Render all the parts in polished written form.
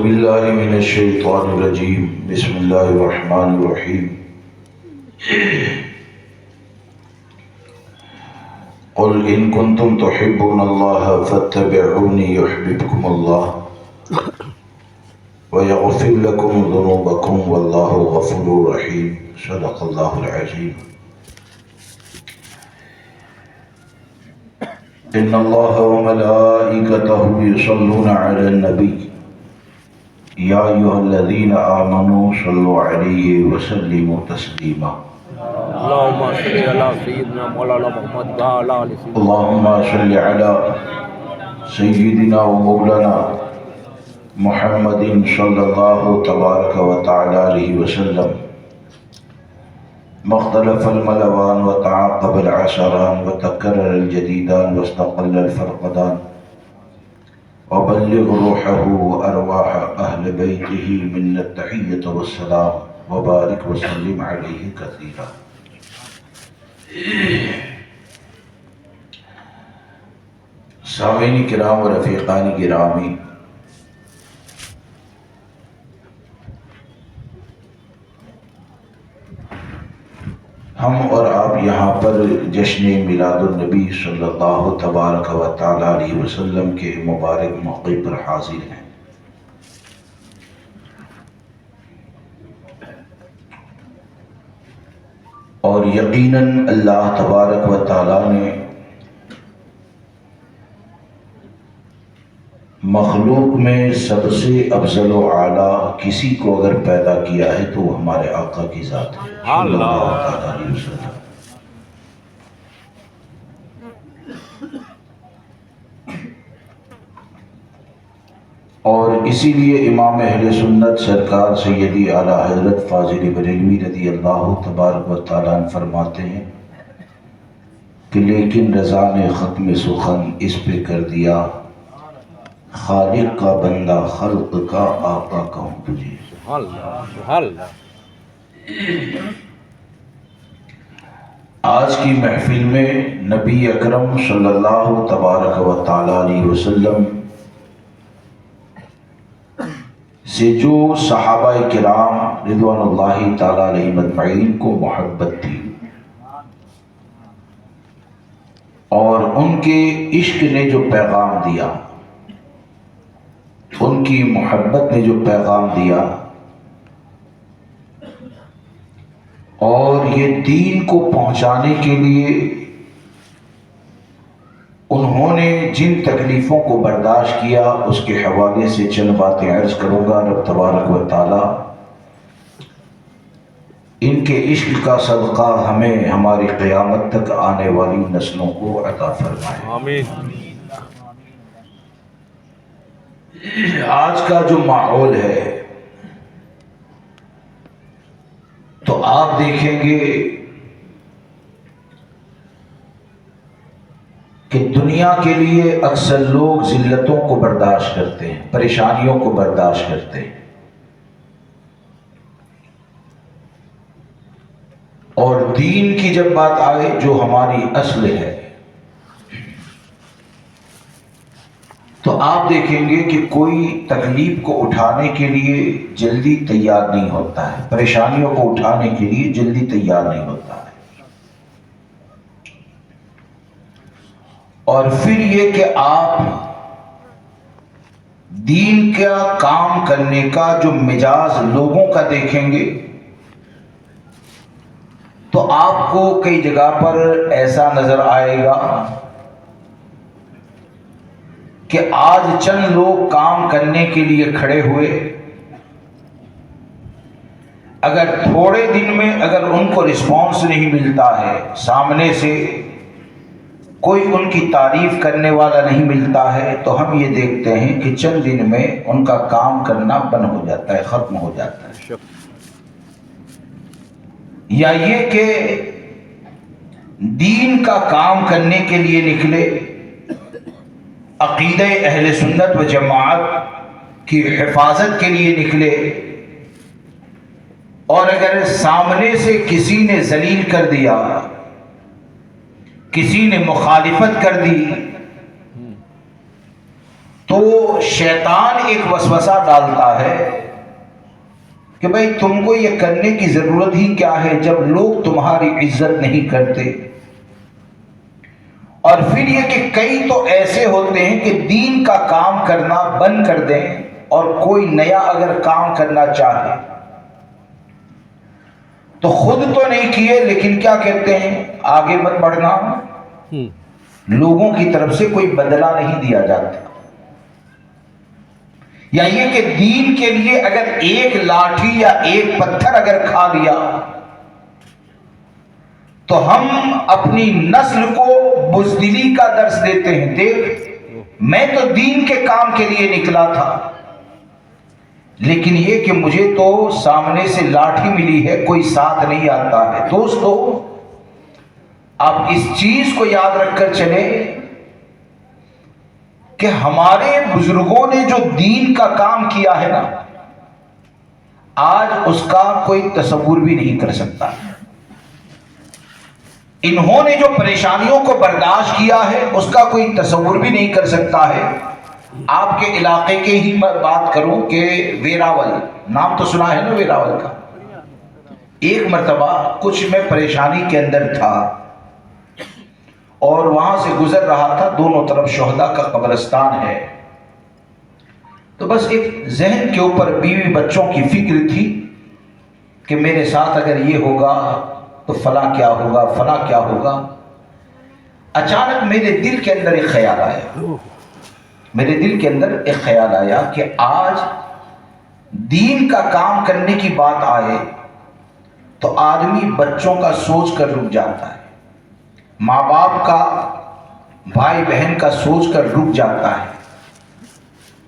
باللہ من الشیطان الرجیم بسم اللہ الرحمن الرحیم قل ان کنتم تحبون اللہ فاتبعونی یحببکم اللہ ویغفر لکم ذنوبکم واللہ غفور رحیم صدق اللہ العظیم ان اللہ وملائکتہ یصلون علی النبی یا ایھا الذین آمنوا صلوا علیہ وسلموا تسلیما اللهم صل على سيدنا مولانا محمد وعلى آل سيدنا اللهم صل على سیدنا و مولانا محمد صلی اللہ تبارک و تعالی علیہ وسلم مختلف الملوان وتعاقب العشران وتكرر الجديدان واستقل الفرقدان وبلغ روحه وأرواح أهل بيته من التحية والسلام وبارك وسلم عليه كثيرا. سامعین کرام و رفیقان گرامی، ہم اور آپ یہاں پر جشن میلاد النبی صلی اللہ تبارک و تعالی علیہ وسلم کے مبارک موقع پر حاضر ہیں۔ اور یقیناً اللہ تبارک و تعالی نے مخلوق میں سب سے افضل و اعلیٰ کسی کو اگر پیدا کیا ہے تو وہ ہمارے آقا کی ذات ہے صلی اللہ تعالی علیہ وسلم۔ اور اسی لیے امام اہل سنت سرکار سیدی اعلیٰ حضرت فاضل بریلوی رضی اللہ تبارک و تعالیٰ عنہ فرماتے ہیں کہ لیکن رضا نے ختم سخن اس پہ کر دیا، خالق کا بندہ خلق کا آقا کہوں تجھے۔ آج کی محفل میں نبی اکرم صلی اللہ تبارک و تعالی علیہ وسلم سے جو صحابہ کرام رضوان اللہ تعالی علیہ مجمعین کو محبت تھی اور ان کے عشق نے جو پیغام دیا، ان کی محبت نے جو پیغام دیا، اور یہ دین کو پہنچانے کے لیے انہوں نے جن تکلیفوں کو برداشت کیا، اس کے حوالے سے چند باتیں عرض کروں گا۔ رب تبارک و تعالی ان کے عشق کا صدقہ ہمیں ہماری قیامت تک آنے والی نسلوں کو عطا فرمائے، آمین۔ آج کا جو ماحول ہے تو آپ دیکھیں گے کہ دنیا کے لیے اکثر لوگ ذلتوں کو برداشت کرتے ہیں، پریشانیوں کو برداشت کرتے ہیں، اور دین کی جب بات آئے جو ہماری اصل ہے تو آپ دیکھیں گے کہ کوئی تکلیف کو اٹھانے کے لیے جلدی تیار نہیں ہوتا ہے، پریشانیوں کو اٹھانے کے لیے جلدی تیار نہیں ہوتا ہے۔ اور پھر یہ کہ آپ دین کا کام کرنے کا جو مزاج لوگوں کا دیکھیں گے تو آپ کو کئی جگہ پر ایسا نظر آئے گا کہ آج چند لوگ کام کرنے کے لیے کھڑے ہوئے، اگر تھوڑے دن میں اگر ان کو رسپانس نہیں ملتا ہے، سامنے سے کوئی ان کی تعریف کرنے والا نہیں ملتا ہے، تو ہم یہ دیکھتے ہیں کہ چند دن میں ان کا کام کرنا بند ہو جاتا ہے، ختم ہو جاتا ہے۔ یا یہ کہ دین کا کام کرنے کے لیے نکلے، عقیدہ اہل سنت و جماعت کی حفاظت کے لیے نکلے، اور اگر سامنے سے کسی نے ذلیل کر دیا، کسی نے مخالفت کر دی، تو شیطان ایک وسوسہ ڈالتا ہے کہ بھائی تم کو یہ کرنے کی ضرورت ہی کیا ہے جب لوگ تمہاری عزت نہیں کرتے. اور پھر یہ کہ کئی تو ایسے ہوتے ہیں کہ دین کا کام کرنا بند کر دیں اور کوئی نیا اگر کام کرنا چاہے تو خود تو نہیں کیے لیکن کیا کہتے ہیں آگے مت بڑھنا, لوگوں کی طرف سے کوئی بدلہ نہیں دیا جاتا. یا یہ کہ دین کے لیے اگر ایک لاٹھی یا ایک پتھر اگر کھا لیا تو ہم اپنی نسل کو بزدلی کا درس دیتے ہیں. دیکھ میں تو دین کے کام کے لیے نکلا تھا لیکن یہ کہ مجھے تو سامنے سے لاٹھی ملی ہے, کوئی ساتھ نہیں آتا ہے. دوستو آپ اس چیز کو یاد رکھ کر چلیں کہ ہمارے بزرگوں نے جو دین کا کام کیا ہے نا, آج اس کا کوئی تصور بھی نہیں کر سکتا. انہوں نے جو پریشانیوں کو برداشت کیا ہے اس کا کوئی تصور بھی نہیں کر سکتا ہے. آپ کے علاقے کے ہی بات کروں کہ ویراول نام تو سنا ہے نا ویراول کا. ایک مرتبہ کچھ میں پریشانی کے اندر تھا اور وہاں سے گزر رہا تھا, دونوں طرف شہداء کا قبرستان ہے. تو بس ایک ذہن کے اوپر بیوی بچوں کی فکر تھی کہ میرے ساتھ اگر یہ ہوگا تو فلاں کیا ہوگا, فلاں کیا ہوگا. اچانک میرے دل کے اندر ایک خیال آیا, میرے دل کے اندر ایک خیال آیا کہ آج دین کا کام کرنے کی بات آئے تو آدمی بچوں کا سوچ کر رک جاتا ہے, ماں باپ کا, بھائی بہن کا سوچ کر رک جاتا ہے.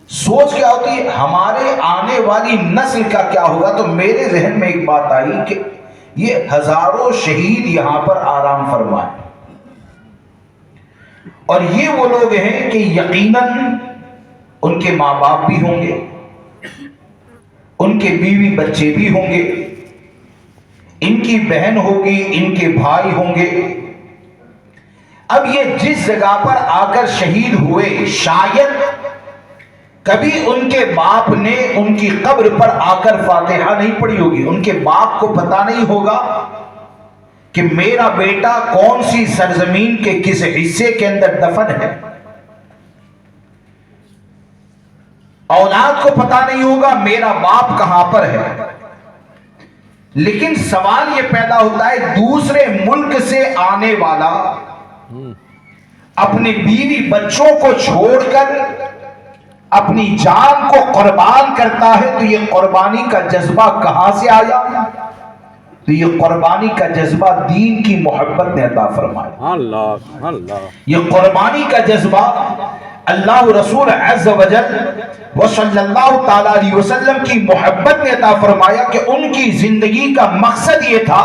سوچ کیا ہوتی ہے ہمارے آنے والی نسل کا کیا ہوگا. تو میرے ذہن میں ایک بات آئی کہ یہ ہزاروں شہید یہاں پر آرام فرمائے اور یہ وہ لوگ ہیں کہ یقیناً ان کے ماں باپ بھی ہوں گے, ان کے بیوی بچے بھی ہوں گے, ان کی بہن ہوگی, ان کے بھائی ہوں گے. اب یہ جس جگہ پر آ کر شہید ہوئے شاید کبھی ان کے باپ نے ان کی قبر پر آ کر فاتحہ نہیں پڑھی ہوگی. ان کے باپ کو پتا نہیں ہوگا کہ میرا بیٹا کون سی سرزمین کے کس حصے کے اندر دفن ہے. اولاد کو پتا نہیں ہوگا میرا باپ کہاں پر ہے. لیکن سوال یہ پیدا ہوتا ہے دوسرے ملک سے آنے والا اپنے بیوی بچوں کو چھوڑ کر اپنی جان کو قربان کرتا ہے تو یہ قربانی کا جذبہ کہاں سے آیا؟ تو یہ قربانی کا جذبہ دین کی محبت نے عطا فرمایا. اللہ اللہ, یہ قربانی کا جذبہ اللہ رسول عز و جل و صلی اللہ تعالی علیہ وسلم کی محبت نے عطا فرمایا کہ ان کی زندگی کا مقصد یہ تھا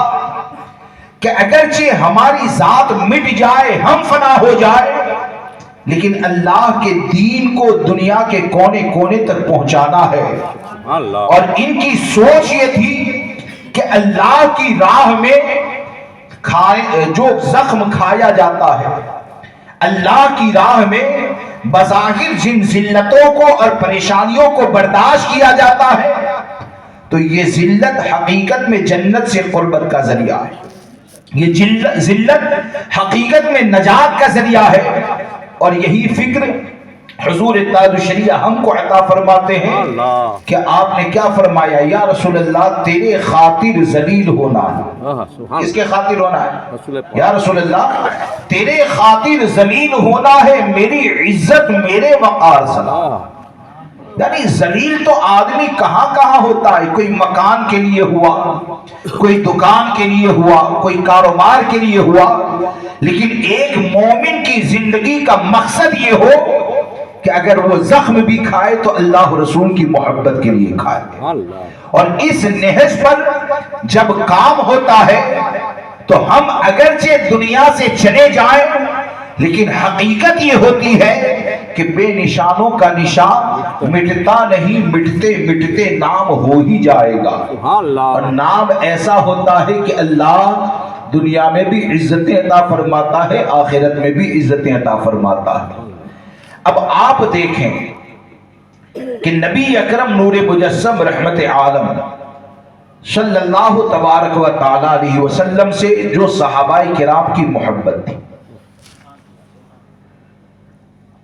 کہ اگرچہ ہماری ذات مٹ جائے, ہم فنا ہو جائے, لیکن اللہ کے دین کو دنیا کے کونے کونے تک پہنچانا ہے. اور ان کی سوچ یہ تھی کہ اللہ کی راہ میں جو زخم کھایا جاتا ہے, اللہ کی راہ میں بظاہر جن ذلتوں کو اور پریشانیوں کو برداشت کیا جاتا ہے تو یہ ذلت حقیقت میں جنت سے قربت کا ذریعہ ہے. یہ ذلت حقیقت میں نجات کا ذریعہ ہے. اور یہی فکر حضور تاج الشریعہ ہم کو عطا فرماتے ہیں کہ آپ نے کیا فرمایا, یا رسول اللہ تیرے خاطر ذلیل ہونا ہے. کس کے خاطر ہونا ہے؟ یا رسول اللہ تیرے خاطر ذلیل ہونا ہے, میری عزت میرے وقار سلام. یعنی ذلیل تو آدمی کہاں کہاں ہوتا ہے, کوئی مکان کے لیے ہوا, کوئی دکان کے لیے ہوا, کوئی کاروبار کے لیے ہوا, لیکن ایک مومن کی زندگی کا مقصد یہ ہو کہ اگر وہ زخم بھی کھائے تو اللہ رسول کی محبت کے لیے کھائے. اور اس نہج پر جب کام ہوتا ہے تو ہم اگرچہ دنیا سے چلے جائیں لیکن حقیقت یہ ہوتی ہے کہ بے نشانوں کا نشان مٹتا نہیں, مٹتے مٹتے نام ہو ہی جائے گا. اور نام ایسا ہوتا ہے کہ اللہ دنیا میں بھی عزتیں عطا فرماتا ہے, آخرت میں بھی عزتیں عطا فرماتا ہے. اب آپ دیکھیں کہ نبی اکرم نور مجسم رحمت عالم صلی اللہ تبارک و تعالی علیہ وسلم سے جو صحابہ کرام کی محبت تھی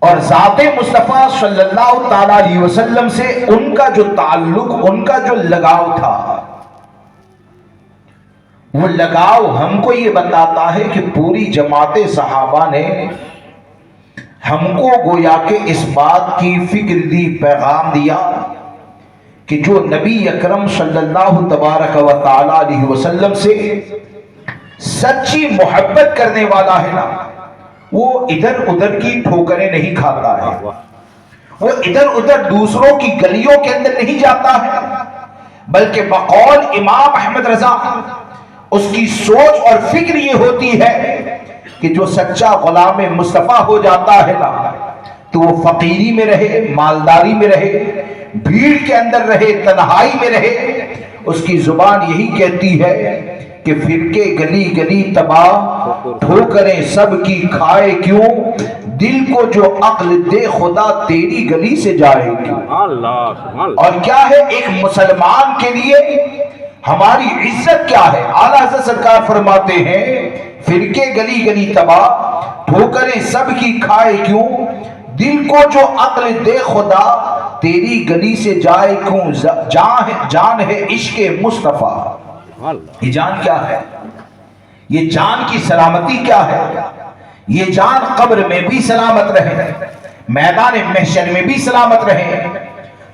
اور ذات مصطفیٰ صلی اللہ تعالی علیہ وسلم سے ان کا جو تعلق، ان کا جو لگاؤ تھا، وہ لگاؤ ہم کو یہ بتاتا ہے کہ پوری جماعت صحابہ نے ہم کو گویا کہ اس بات کی فکر دی، پیغام دیا کہ جو نبی اکرم صلی اللہ تبارک و تعالی علیہ وسلم سے سچی محبت کرنے والا ہے نا، وہ ادھر ادھر کی ٹھوکریں نہیں کھاتا ہے، وہ ادھر ادھر دوسروں کی گلیوں کے اندر نہیں جاتا ہے، بلکہ بقول امام احمد رضا اس کی سوچ اور فکر یہ ہوتی ہے کہ جو سچا غلام مصطفیٰ ہو جاتا ہے نا، تو وہ فقیری میں رہے، مالداری میں رہے، بھیڑ کے اندر رہے، تنہائی میں رہے، اس کی زبان یہی کہتی ہے کہ فرقے گلی گلی تباہ، ٹھوکریں سب کی کھائے کیوں، دل کو جو عقل دے خدا تیری گلی سے جائے کیوں۔ اور کیا ہے ایک مسلمان کے لیے ہماری عزت کیا ہے؟ اعلیٰ حضرت سرکار فرماتے ہیں فرقے گلی گلی تباہ، ٹھوکریں سب کی کھائے کیوں، دل کو جو عقل دے خدا تیری گلی سے جائے کیوں، جان ہے عشق مصطفیٰ۔ یہ جان کیا ہے؟ یہ جان کی سلامتی کیا ہے؟ یہ جان قبر میں بھی سلامت رہے، میدان محشر میں بھی سلامت رہے،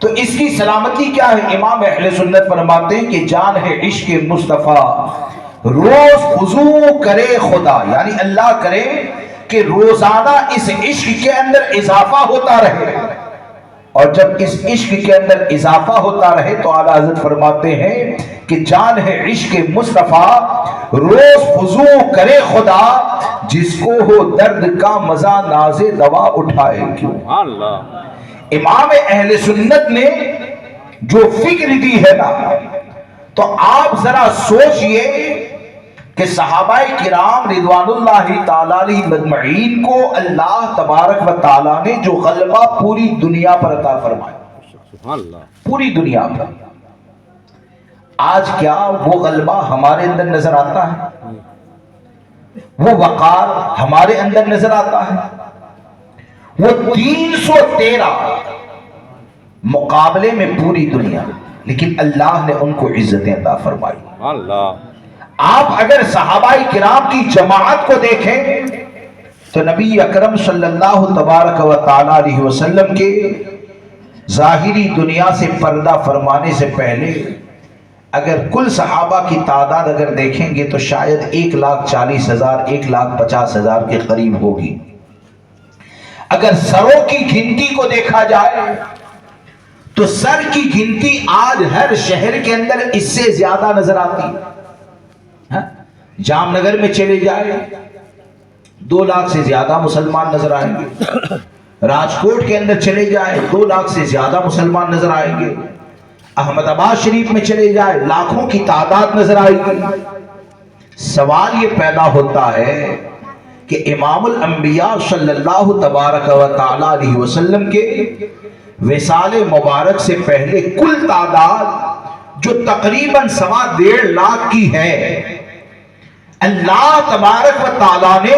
تو اس کی سلامتی کیا ہے؟ امام اہل سنت فرماتے ہیں کہ جان ہے عشق مصطفیٰ، روز خضوع کرے خدا، یعنی اللہ کرے کہ روزانہ اس عشق کے اندر اضافہ ہوتا رہے، اور جب اس عشق کے اندر اضافہ ہوتا رہے تو اعلیٰ حضرت فرماتے ہیں کہ جان ہے عشق مصطفیٰ، روز خضوع کرے خدا، جس کو ہو درد کا مزہ ناز دوا اٹھائے کیوں۔ امام اہل سنت نے جو فکر دی ہے نا، تو آپ ذرا سوچئے کہ صحابہ کرام رضوان اللہ تعالی علیہ مجمعین کو اللہ تبارک و تعالی نے جو غلبہ پوری دنیا پر عطا فرمایا، پوری دنیا پر، آج کیا وہ غلبہ ہمارے اندر نظر آتا ہے؟ وہ وقار ہمارے اندر نظر آتا ہے؟ وہ 313 مقابلے میں پوری دنیا، لیکن اللہ نے ان کو عزتیں عطا فرمائی۔ آپ اگر صحابہ کرام کی جماعت کو دیکھیں تو نبی اکرم صلی اللہ تبارک و تعالی علیہ وسلم کے ظاہری دنیا سے پردہ فرمانے سے پہلے اگر کل صحابہ کی تعداد اگر دیکھیں گے تو شاید 1,40,000 1,50,000 کے قریب ہوگی۔ اگر سروں کی گنتی کو دیکھا جائے تو سر کی گنتی آج ہر شہر کے اندر اس سے زیادہ نظر آتی ہے۔ جام نگر میں چلے جائے 2 لاکھ سے زیادہ مسلمان نظر آئیں گے، راجکوٹ کے اندر چلے جائے 2 لاکھ سے زیادہ مسلمان نظر آئیں گے، احمد آباد شریف میں چلے جائے لاکھوں کی تعداد نظر آئے گی۔ سوال یہ پیدا ہوتا ہے کہ امام الانبیاء صلی اللہ تبارک و تعالی علیہ وسلم کے وصال مبارک سے پہلے کل تعداد جو تقریباً 1.5 لاکھ کی ہے، اللہ تبارک و تعالی نے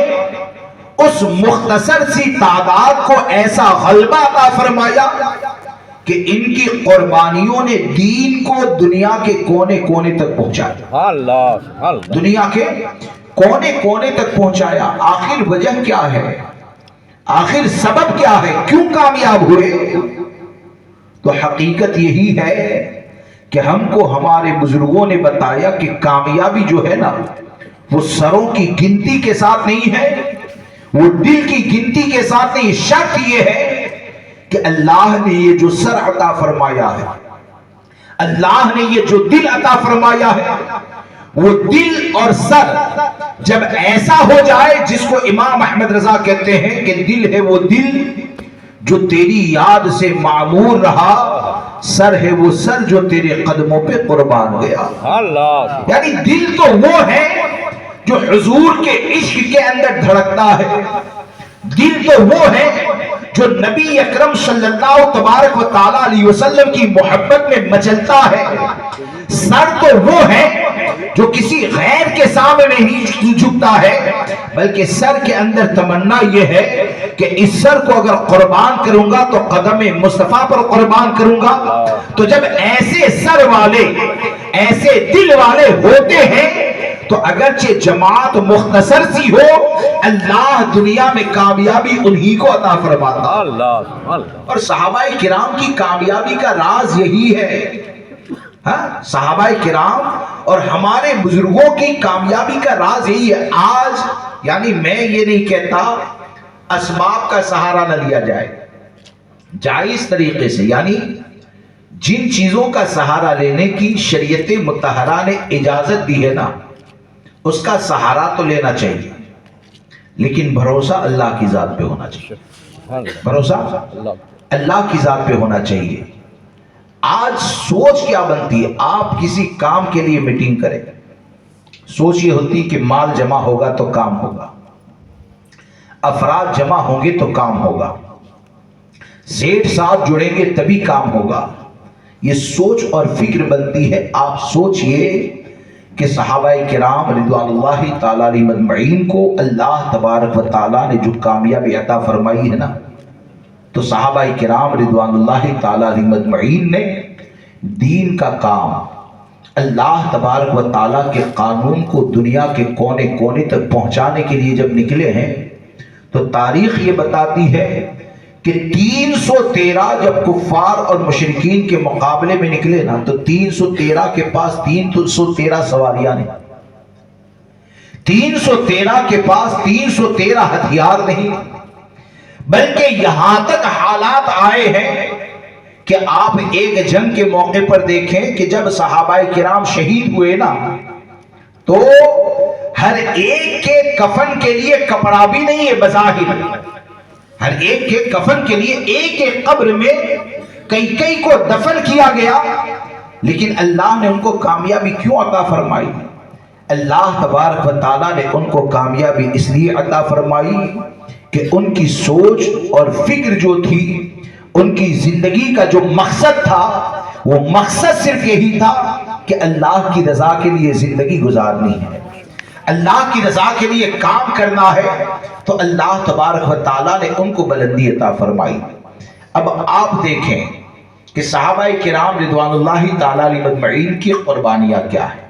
اس مختصر سی تعداد کو ایسا غلبہ عطا فرمایا کہ ان کی قربانیوں نے دین کو دنیا کے کونے کونے تک پہنچایا، دنیا کے کونے کونے تک پہنچایا۔ آخر وجہ کیا ہے؟ آخر سبب کیا ہے؟ کیوں کامیاب ہوئے؟ تو حقیقت یہی ہے کہ ہم کو ہمارے بزرگوں نے بتایا کہ کامیابی جو ہے نا، وہ سروں کی گنتی کے ساتھ نہیں ہے، وہ دل کی گنتی کے ساتھ نہیں۔ شرط یہ ہے کہ اللہ نے یہ جو سر عطا فرمایا ہے، اللہ نے یہ جو دل عطا فرمایا ہے، وہ دل اور سر جب ایسا ہو جائے جس کو امام احمد رضا کہتے ہیں کہ دل ہے وہ دل جو تیری یاد سے معمور رہا، سر ہے وہ سر جو تیرے قدموں پہ قربان گیا۔ یعنی دل تو وہ ہے جو حضور کے عشق کے اندر دھڑکتا ہے، دل تو وہ ہے جو نبی اکرم صلی اللہ تبارک و تعالیٰ علیہ وسلم کی محبت میں مچلتا ہے، سر تو وہ ہے جو کسی غیر کے سامنے نہیں جھکتا ہے، بلکہ سر کے اندر تمنا یہ ہے کہ اس سر کو اگر قربان کروں گا تو قدم مصطفیٰ پر قربان کروں گا۔ تو جب ایسے سر والے، ایسے دل والے ہوتے ہیں تو اگرچہ جماعت مختصر سی ہو، اللہ دنیا میں کامیابی انہی کو عطا فرماتا۔ اور صحابہ کرام کی کامیابی کا راز یہی ہے، صحابہ کرام اور ہمارے بزرگوں کی کامیابی کا راز یہی ہے۔ آج یعنی میں یہ نہیں کہتا اسباب کا سہارا نہ لیا جائے، جائز طریقے سے، یعنی جن چیزوں کا سہارا لینے کی شریعت مطہرہ نے اجازت دی ہے نا، اس کا سہارا تو لینا چاہیے، لیکن بھروسہ اللہ کی ذات پہ ہونا چاہیے، بھروسہ اللہ کی ذات پہ ہونا چاہیے۔ آج سوچ کیا بنتی ہے؟ آپ کسی کام کے لیے میٹنگ کریں، سوچ یہ ہوتی کہ مال جمع ہوگا تو کام ہوگا، افراد جمع ہوں گے تو کام ہوگا، سیٹھ صاحب جڑیں گے تبھی کام ہوگا، یہ سوچ اور فکر بنتی ہے۔ آپ سوچئے کہ صحابہ کرام رضوان اللہ تعالیٰ علیہ مجمعین کو اللہ تبارک و تعالیٰ نے جو کامیابی عطا فرمائی ہے نا، تو صحابہ کرام رضوان اللہ تعالیٰ علیہ مجمعین نے دین کا کام، اللہ تبارک و تعالیٰ کے قانون کو دنیا کے کونے کونے تک پہنچانے کے لیے جب نکلے ہیں، تو تاریخ یہ بتاتی ہے کہ 313 جب کفار اور مشرکین کے مقابلے میں نکلے نا، تو 313 کے پاس 313 سواریاں نہیں، 313 کے پاس 313 ہتھیار نہیں، بلکہ یہاں تک حالات آئے ہیں کہ آپ ایک جنگ کے موقع پر دیکھیں کہ جب صحابہ کرام شہید ہوئے نا، تو ہر ایک کے کفن کے لیے کپڑا بھی نہیں ہے بظاہر، ہر ایک کے کفن کے لیے ایک ایک قبر میں کئی کو دفن کیا گیا، لیکن اللہ نے ان کو کامیابی کیوں عطا فرمائی؟ اللہ تبارک و تعالیٰ نے ان کو کامیابی اس لیے عطا فرمائی کہ ان کی سوچ اور فکر جو تھی، ان کی زندگی کا جو مقصد تھا، وہ مقصد صرف یہی تھا کہ اللہ کی رضا کے لیے زندگی گزارنی ہے، اللہ کی رضا کے لیے کام کرنا ہے۔ تو اللہ تبارک و تعالیٰ نے ان کو بلندی عطا فرمائی۔ اب آپ دیکھیں کہ صحابہ کرام رضوان اللہ تعالیٰ علیہ مجمعین کی قربانیاں کیا ہیں،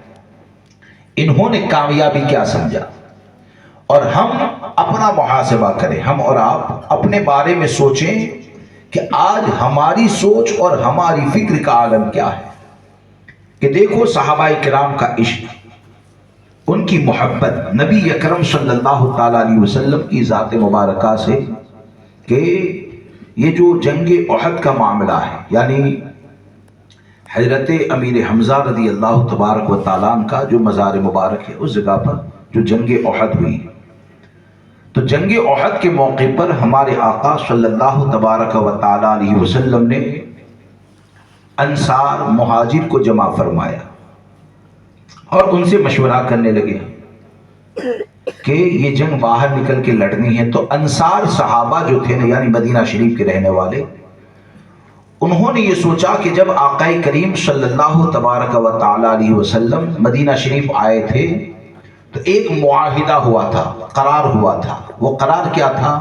انہوں نے کامیابی کیا سمجھا، اور ہم اپنا محاسبہ کریں، ہم اور آپ اپنے بارے میں سوچیں کہ آج ہماری سوچ اور ہماری فکر کا عالم کیا ہے۔ کہ دیکھو صحابہ کرام کا عشق، ان کی محبت نبی اکرم صلی اللہ تعالیٰ علیہ وسلم کی ذات مبارکہ سے، کہ یہ جو جنگ احد کا معاملہ ہے، یعنی حضرت امیر حمزہ رضی اللہ تبارک و تعالیٰ عنہ کا جو مزار مبارک ہے، اس جگہ پر جو جنگ احد ہوئی، تو جنگ احد کے موقع پر ہمارے آقا صلی اللہ تبارک و تعالیٰ علیہ وسلم نے انصار مہاجر کو جمع فرمایا اور ان سے مشورہ کرنے لگے کہ یہ جنگ باہر نکل کے لڑنی ہے۔ تو انصار صحابہ جو تھے یعنی مدینہ شریف کے رہنے والے، انہوں نے یہ سوچا کہ جب آقا کریم صلی اللہ تبارک و تعالیٰ علیہ وسلم مدینہ شریف آئے تھے تو ایک معاہدہ ہوا تھا، قرار ہوا تھا۔ وہ قرار کیا تھا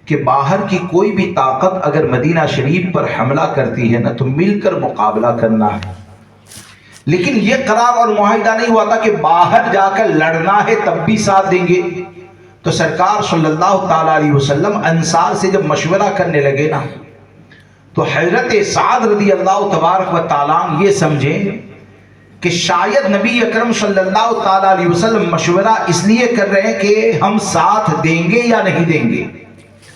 کہ باہر کی کوئی بھی طاقت اگر مدینہ شریف پر حملہ کرتی ہے نا، تو مل کر مقابلہ کرنا ہے۔ لیکن یہ قرار اور معاہدہ نہیں ہوا تھا کہ باہر جا کر لڑنا ہے تب بھی ساتھ دیں گے۔ تو سرکار صلی اللہ تعالیٰ علیہ وسلم انصار سے جب مشورہ کرنے لگے نا، تو حضرت سعد رضی اللہ تبارک و تعالیٰ یہ سمجھیں کہ شاید نبی اکرم صلی اللہ تعالیٰ علیہ وسلم مشورہ اس لیے کر رہے ہیں کہ ہم ساتھ دیں گے یا نہیں دیں گے۔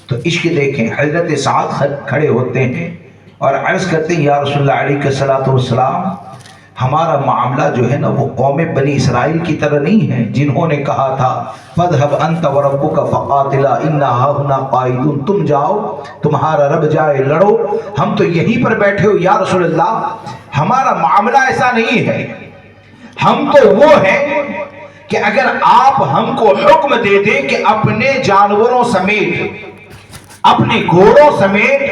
تو عشق دیکھیں، حضرت سعد کھڑے ہوتے ہیں اور عرض کرتے ہیں، یا رسول اللہ علیہ الصلوۃ والسلام، ہمارا معاملہ جو ہے نا وہ قوم بنی اسرائیل کی طرح نہیں ہے، جنہوں نے کہا تھا فَاذْهَبْ أَنْتَ وَرَبُّكَ فَقَاتِلَا إِنَّا هَاهُنَا قَاعِدُونَ، تم جاؤ تمہارا رب جائے لڑو، ہم تو یہیں پر بیٹھے ہو۔ یا رسول اللہ، ہمارا معاملہ ایسا نہیں ہے، ہم تو وہ ہیں کہ اگر آپ ہم کو حکم دے دیں کہ اپنے جانوروں سمیت اپنے گھوڑوں سمیت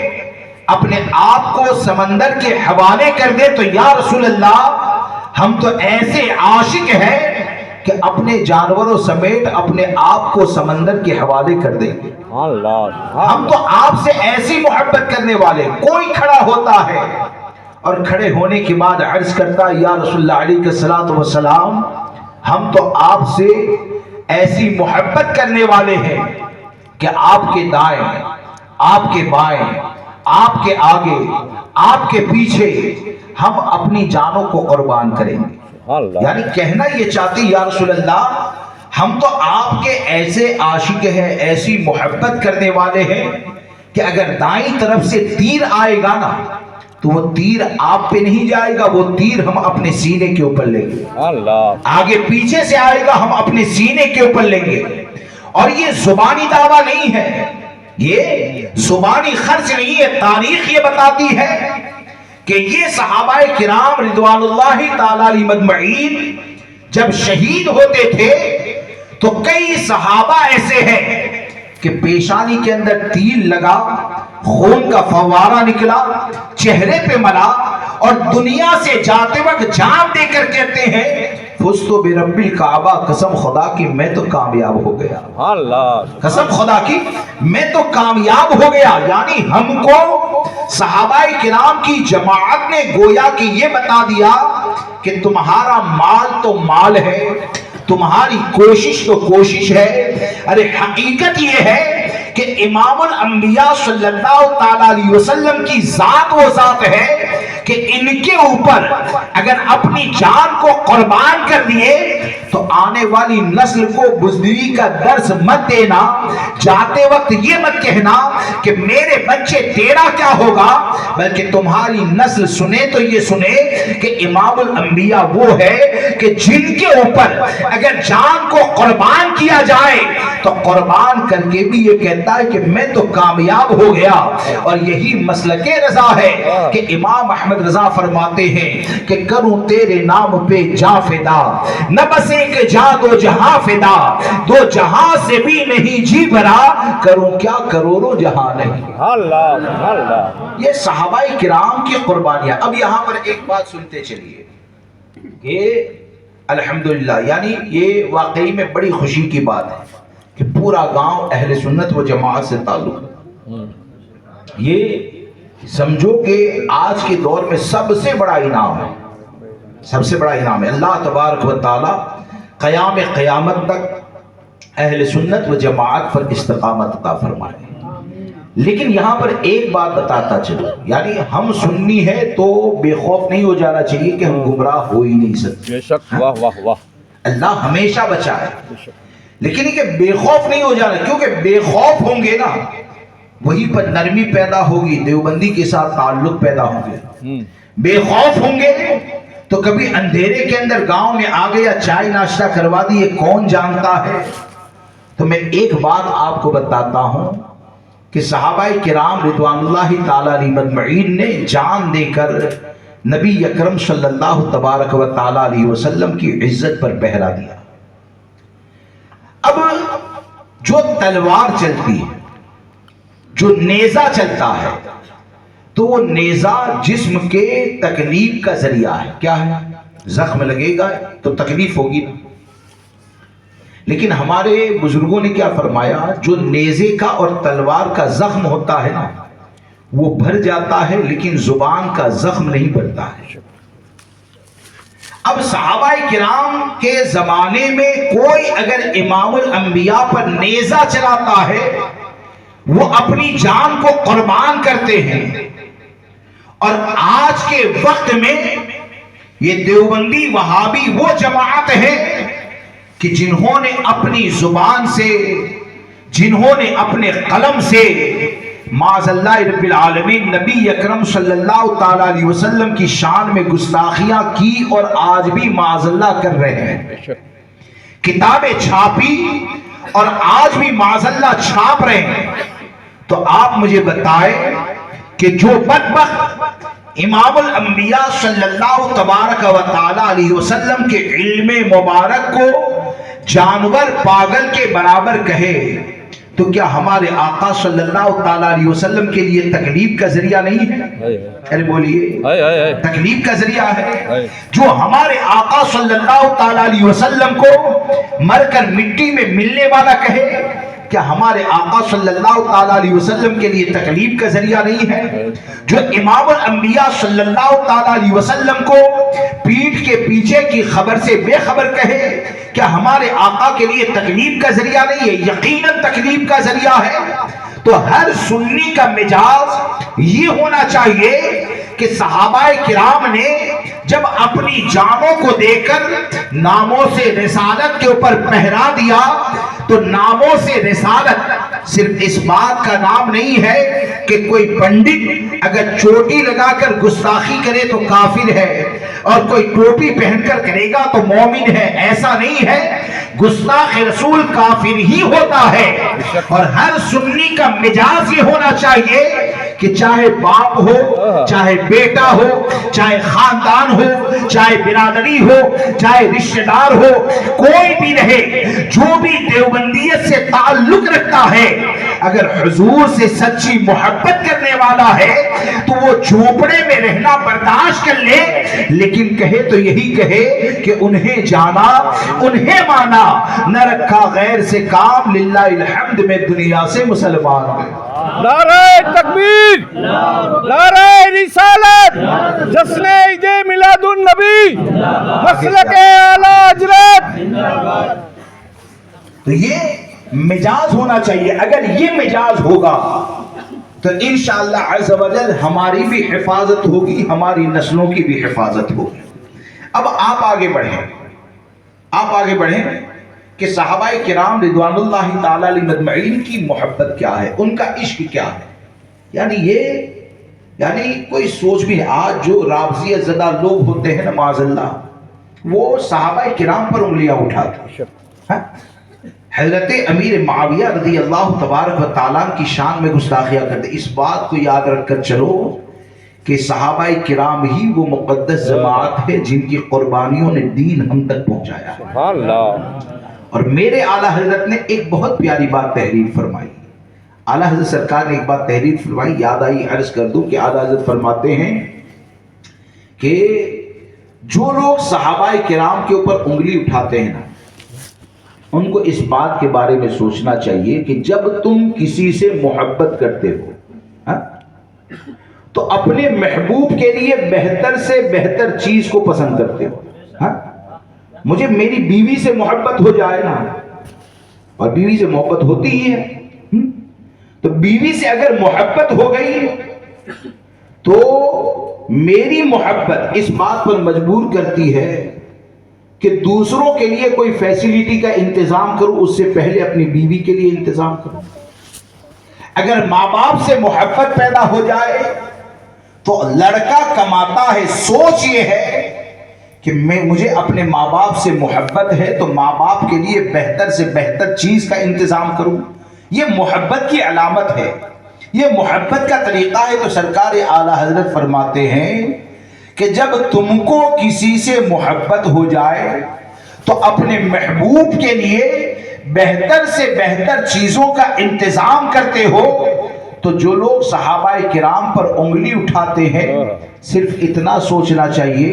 اپنے آپ کو سمندر کے حوالے کر دے تو یا رسول اللہ ہم تو ایسے عاشق ہیں کہ اپنے جانوروں سمیت اپنے آپ کو سمندر کے حوالے کر دیں گے. ہم تو آپ سے ایسی محبت کرنے والے. کوئی کھڑا ہوتا ہے اور کھڑے ہونے کے بعد عرض کرتا یا رسول اللہ علیہ الصلوۃ والسلام ہم تو آپ سے ایسی محبت کرنے والے ہیں کہ آپ کے دائیں آپ کے بائیں آپ کے آگے آپ کے پیچھے ہم اپنی جانوں کو قربان کریں گے. یعنی کہنا یہ چاہتی یا رسول اللہ ہم تو آپ کے ایسے عاشق ہیں ایسی محبت کرنے والے ہیں کہ اگر دائیں طرف سے تیر آئے گا نا تو وہ تیر آپ پہ نہیں جائے گا, وہ تیر ہم اپنے سینے کے اوپر لیں گے. آگے پیچھے سے آئے گا ہم اپنے سینے کے اوپر لیں گے. اور یہ زبانی دعویٰ نہیں ہے, یہ زبانی خرچ نہیں ہے. تاریخ یہ بتاتی ہے کہ یہ صحابہ کرام رضوان اللہ تعالی علیہ مجمعین جب شہید ہوتے تھے تو کئی صحابہ ایسے ہیں کہ پیشانی کے اندر تیر لگا, خون کا فوارہ نکلا, چہرے پہ ملا اور دنیا سے جاتے وقت جان دے کر کہتے ہیں فزت برب الکعبہ, قسم خدا کی میں تو کامیاب ہو گیا. قسم خدا کی میں تو کامیاب ہو گیا. یعنی ہم کو صحابہ کرام کی جماعت نے گویا کہ یہ بتا دیا کہ تمہارا مال تو مال ہے, تمہاری کوشش تو کوشش ہے. ارے حقیقت یہ ہے کہ امام الانبیاء صلی اللہ تعالی علیہ وسلم کی ذات وہ ذات ہے کہ ان کے اوپر اگر اپنی جان کو قربان کر دیے تو آنے والی نسل کو بزدلی کا درس مت دینا. جاتے وقت یہ مت کہنا کہ میرے بچے تیرا کیا ہوگا, بلکہ تمہاری نسل سنے تو یہ سنے کہ امام الانبیاء وہ ہے کہ جن کے اوپر اگر جان کو قربان کیا جائے تو قربان کر کے بھی یہ کہتا ہے کہ میں تو کامیاب ہو گیا. اور یہی مسلک رضا ہے کہ امام احمد رضا فرماتے ہیں کہ کروں تیرے نام پہ جاں فدا, نہ بس ایک جاں دو جہاں فدا, دو جہاں سے بھی نہیں جی بھرا, کروں کیا کروڑوں جہاں نہیں. یہ صحابہ کرام کی قربانیاں. اب یہاں پر ایک بات سنتے چلیے کہ الحمدللہ یعنی یہ واقعی میں بڑی خوشی کی بات ہے کہ پورا گاؤں اہل سنت و جماعت سے تعلق ہے. یہ سمجھو کہ آج کے دور میں سب سے بڑا انعام ہے, سب سے بڑا انعام ہے. اللہ تبارک و تعالی قیام قیامت تک اہل سنت و جماعت پر استقامت عطا فرمائے. لیکن یہاں پر ایک بات بتاتا چلو, یعنی ہم سنی ہے تو بے خوف نہیں ہو جانا چاہیے کہ ہم گمراہ ہو ہی نہیں سکتے. بے شک, واہ واہ واہ, اللہ ہمیشہ بچائے. لیکن یہ کہ بے خوف نہیں ہو جانا, کیونکہ بے خوف ہوں گے نا وہی پر نرمی پیدا ہوگی, دیوبندی کے ساتھ تعلق پیدا ہوں گے. بے خوف ہوں گے تو کبھی اندھیرے کے اندر گاؤں میں آ گیا چائے ناشتہ کروا دیے, کون جانتا ہے. تو میں ایک بات آپ کو بتاتا ہوں کہ صحابہ کرام رضوان اللہ تعالی علیہ مجمعین نے جان دے کر نبی اکرم صلی اللہ تبارک و تعالی علیہ وسلم کی عزت پر پہرا دیا. اب جو تلوار چلتی ہے, جو نیزہ چلتا ہے, تو وہ نیزہ جسم کے تکلیف کا ذریعہ ہے. کیا ہے, زخم لگے گا تو تکلیف ہوگی. لیکن ہمارے بزرگوں نے کیا فرمایا, جو نیزے کا اور تلوار کا زخم ہوتا ہے نا وہ بھر جاتا ہے لیکن زبان کا زخم نہیں بھرتا ہے. اب صحابہ کرام کے زمانے میں کوئی اگر امام الانبیاء پر نیزہ چلاتا ہے وہ اپنی جان کو قربان کرتے ہیں. اور آج کے وقت میں یہ دیوبندی وہابی وہ جماعت ہے کہ جنہوں نے اپنی زبان سے, جنہوں نے اپنے قلم سے معاذ اللہ رب العالمین نبی اکرم صلی اللہ تعالی علیہ وسلم کی شان میں گستاخیاں کی اور آج بھی معاذ اللہ کر رہے ہیں. کتابیں چھاپی اور آج بھی معاذ اللہ چھاپ رہے ہیں. تو آپ مجھے بتائیں کہ جو بدبخت امام الانبیاء صلی اللہ تبارک و تعالی علیہ وسلم کے علم مبارک کو جانور پاگل کے برابر کہے تو کیا ہمارے آقا صلی اللہ تعالیٰ علیہ وسلم کے لیے تکلیف کا ذریعہ نہیں ہے؟ ارے بولیے، تکلیف کا ذریعہ ہے۔ جو ہمارے آقا صلی اللہ تعالیٰ علیہ وسلم کو مر کر مٹی میں ملنے والا کہے، کیا ہمارے آقا صلی اللہ تعالیٰ علیہ وسلم کے لیے تکلیف کا ذریعہ نہیں ہے؟ جو امام الانبیاء صلی اللہ تعالیٰ علیہ وسلم کو پیٹھ کے پیچھے کی خبر سے بے خبر کہے، کیا ہمارے آقا کے لیے تکلیف کا ذریعہ نہیں ہے؟ یقیناً تکلیف کا ذریعہ ہے۔ تو ہر سنی کا مزاج یہ ہونا چاہیے کہ صحابہ کرام نے جب اپنی جانوں کو دے کر ناموں سے رسالت کے اوپر پہرا دیا، تو ناموں سے رسالت صرف اس بات کا نام نہیں ہے کہ کوئی پنڈت اگر چوٹی لگا کر گستاخی کرے تو کافر ہے، اور کوئی ٹوپی پہن کر کرے گا تو مومن ہے، ایسا نہیں ہے۔ گستاخ رسول کافر ہی ہوتا ہے۔ اور ہر سنی کا مزاج یہ ہونا چاہیے کہ چاہے باپ ہو، چاہے بیٹا ہو، چاہے خاندان ہو، چاہے برادری ہو، چاہے رشتہ دار ہو، کوئی بھی رہے، جو بھی دیوبندیت سے تعلق رکھتا ہے، اگر حضور سے سچی محبت کرنے والا ہے تو وہ جھونپڑے میں رہنا برداشت کر لے، لیکن کہے تو یہی کہے کہ انہیں جانا، انہیں مانا، نہ رکھا غیر سے کام، للہ الحمد میں دنیا سے مسلمان ہوئے۔ نعرہ تکبیر، نعرہ رسالت، جشن عید میلاد النبی، مسلک اعلی حضرت۔ تو یہ مزاج ہونا چاہیے۔ اگر یہ مزاج ہوگا تو انشاءاللہ عز و جل ہماری بھی حفاظت ہوگی، ہماری نسلوں کی بھی حفاظت ہوگی۔ اب آپ آگے بڑھیں کہ صحابہ کرام رضوان اللہ تعالی علیہم اجمعین کی محبت کیا ہے، ان کا عشق کیا ہے۔ یعنی کوئی سوچ بھی، آج جو رافضیہ زدہ لوگ ہوتے ہیں نا معاذ اللہ، وہ صحابہ کرام پر انگلیاں اٹھاتے ہیں۔ حضرت امیر معاویہ رضی اللہ تبارک و تعالیٰ کی شان میں گستاخیاں کرتے۔ اس بات کو یاد رکھ کر چلو کہ صحابہ کرام ہی وہ مقدس جماعت ہے جن کی قربانیوں نے دین ہم تک پہنچایا ہے۔ سبحان اللہ۔ اور میرے اعلیٰ حضرت نے ایک بہت پیاری بات تحریر فرمائی۔ اعلیٰ حضرت سرکار نے ایک بات تحریر فرمائی، یاد آئی، عرض کر دوں کہ اعلیٰ حضرت فرماتے ہیں کہ جو لوگ صحابہ کرام کے اوپر انگلی اٹھاتے ہیں نا، ان کو اس بات کے بارے میں سوچنا چاہیے کہ جب تم کسی سے محبت کرتے ہو تو اپنے محبوب کے لیے بہتر سے بہتر چیز کو پسند کرتے ہو۔ مجھے میری بیوی سے محبت ہو جائے نا، اور بیوی سے محبت ہوتی ہی ہے، تو بیوی سے اگر محبت ہو گئی تو میری محبت اس بات پر مجبور کرتی ہے کہ دوسروں کے لیے کوئی فیسیلیٹی کا انتظام کروں، اس سے پہلے اپنی بیوی کے لیے انتظام کروں۔ اگر ماں باپ سے محبت پیدا ہو جائے تو لڑکا کماتا ہے، سوچ یہ ہے کہ مجھے اپنے ماں باپ سے محبت ہے تو ماں باپ کے لیے بہتر سے بہتر چیز کا انتظام کروں۔ یہ محبت کی علامت ہے، یہ محبت کا طریقہ ہے۔ تو سرکار اعلیٰ حضرت فرماتے ہیں کہ جب تم کو کسی سے محبت ہو جائے تو اپنے محبوب کے لیے بہتر سے بہتر چیزوں کا انتظام کرتے ہو۔ تو جو لوگ صحابہ کرام پر انگلی اٹھاتے ہیں، صرف اتنا سوچنا چاہیے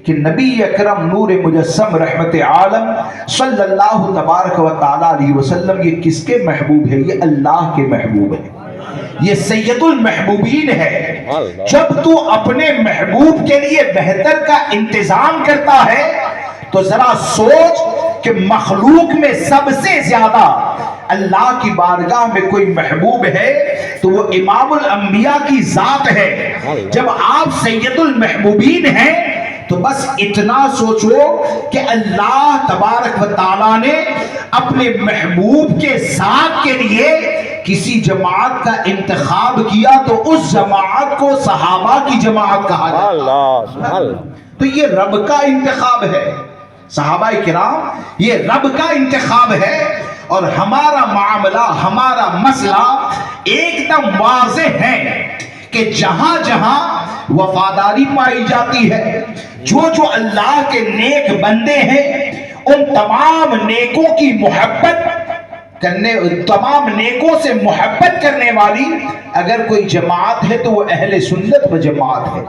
کہ نبی اکرم نور مجسم رحمت عالم صلی اللہ تبارک و تعالی علیہ وسلم یہ کس کے محبوب ہے؟ یہ اللہ کے محبوب ہے، یہ سید المحبوبین ہے۔ جب تو اپنے محبوب کے لیے بہتر کا انتظام کرتا ہے تو ذرا سوچ کہ مخلوق میں سب سے زیادہ اللہ کی بارگاہ میں کوئی محبوب ہے تو وہ امام الانبیاء کی ذات ہے۔ جب آپ سید المحبوبین ہیں تو بس اتنا سوچو کہ اللہ تبارک و تعالیٰ نے اپنے محبوب کے ذات کے لیے کسی جماعت کا انتخاب کیا تو اس جماعت کو صحابہ کی جماعت کہا جاتا ہے۔ تو یہ رب کا انتخاب ہے، صحابہ کرام یہ رب کا انتخاب ہے۔ اور ہمارا معاملہ، ہمارا مسئلہ ایک دم واضح ہے کہ جہاں جہاں وفاداری پائی جاتی ہے، جو جو اللہ کے نیک بندے ہیں، ان تمام نیکوں کی محبت کرنے تمام نیکوں سے محبت کرنے والی اگر کوئی جماعت ہے تو وہ اہل سنت و جماعت ہے۔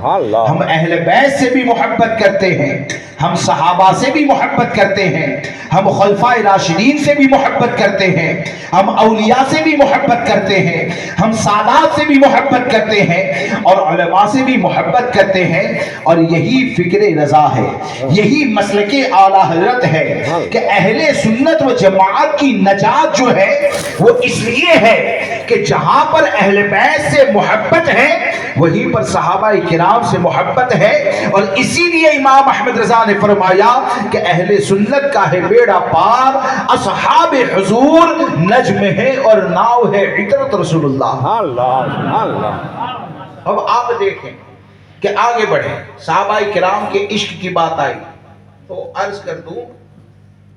ہم اہل بیت سے بھی محبت کرتے ہیں، ہم صحابہ سے بھی محبت کرتے ہیں، ہم خلفائے راشدین سے بھی محبت کرتے ہیں، ہم اولیاء سے بھی محبت کرتے ہیں، ہم سادات سے بھی محبت کرتے ہیں اور علماء سے بھی محبت کرتے ہیں، اور یہی فکر رضا ہے، یہی مسلک اعلیٰ حضرت ہے کہ اہل سنت و جماعت کی نجات جو ہے وہ اس لیے ہے کہ جہاں پر اہل بیت سے محبت ہے وہیں پر صحابہ کرام سے محبت ہے، اور اسی لیے امام احمد رضا نے فرمایا کہ اہل سنت کا ہے بیڑا پار، اصحاب حضور نجم ہے اور ناؤ ہے عطرت رسول اللہ۔ اب آپ دیکھیں کہ آگے بڑھیں، صحابہ کرام کے عشق کی بات آئی تو عرض کر دوں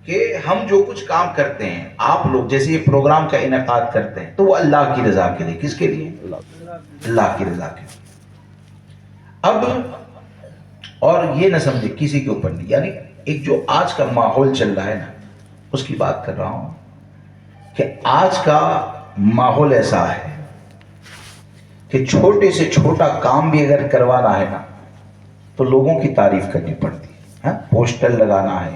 کہ ہم جو کچھ کام کرتے ہیں، آپ لوگ جیسے یہ پروگرام کا انعقاد کرتے ہیں تو وہ اللہ کی رضا کے لیے، کس کے لیے؟ اللہ کی رضا کے لیے۔ اب اور یہ نہ سمجھے کسی کے اوپر نہیں، یعنی ایک جو آج کا ماحول چل رہا ہے نا اس کی بات کر رہا ہوں کہ آج کا ماحول ایسا ہے کہ چھوٹے سے چھوٹا کام بھی اگر کروانا ہے نا تو لوگوں کی تعریف کرنی پڑتی ہے، پوسٹر لگانا ہے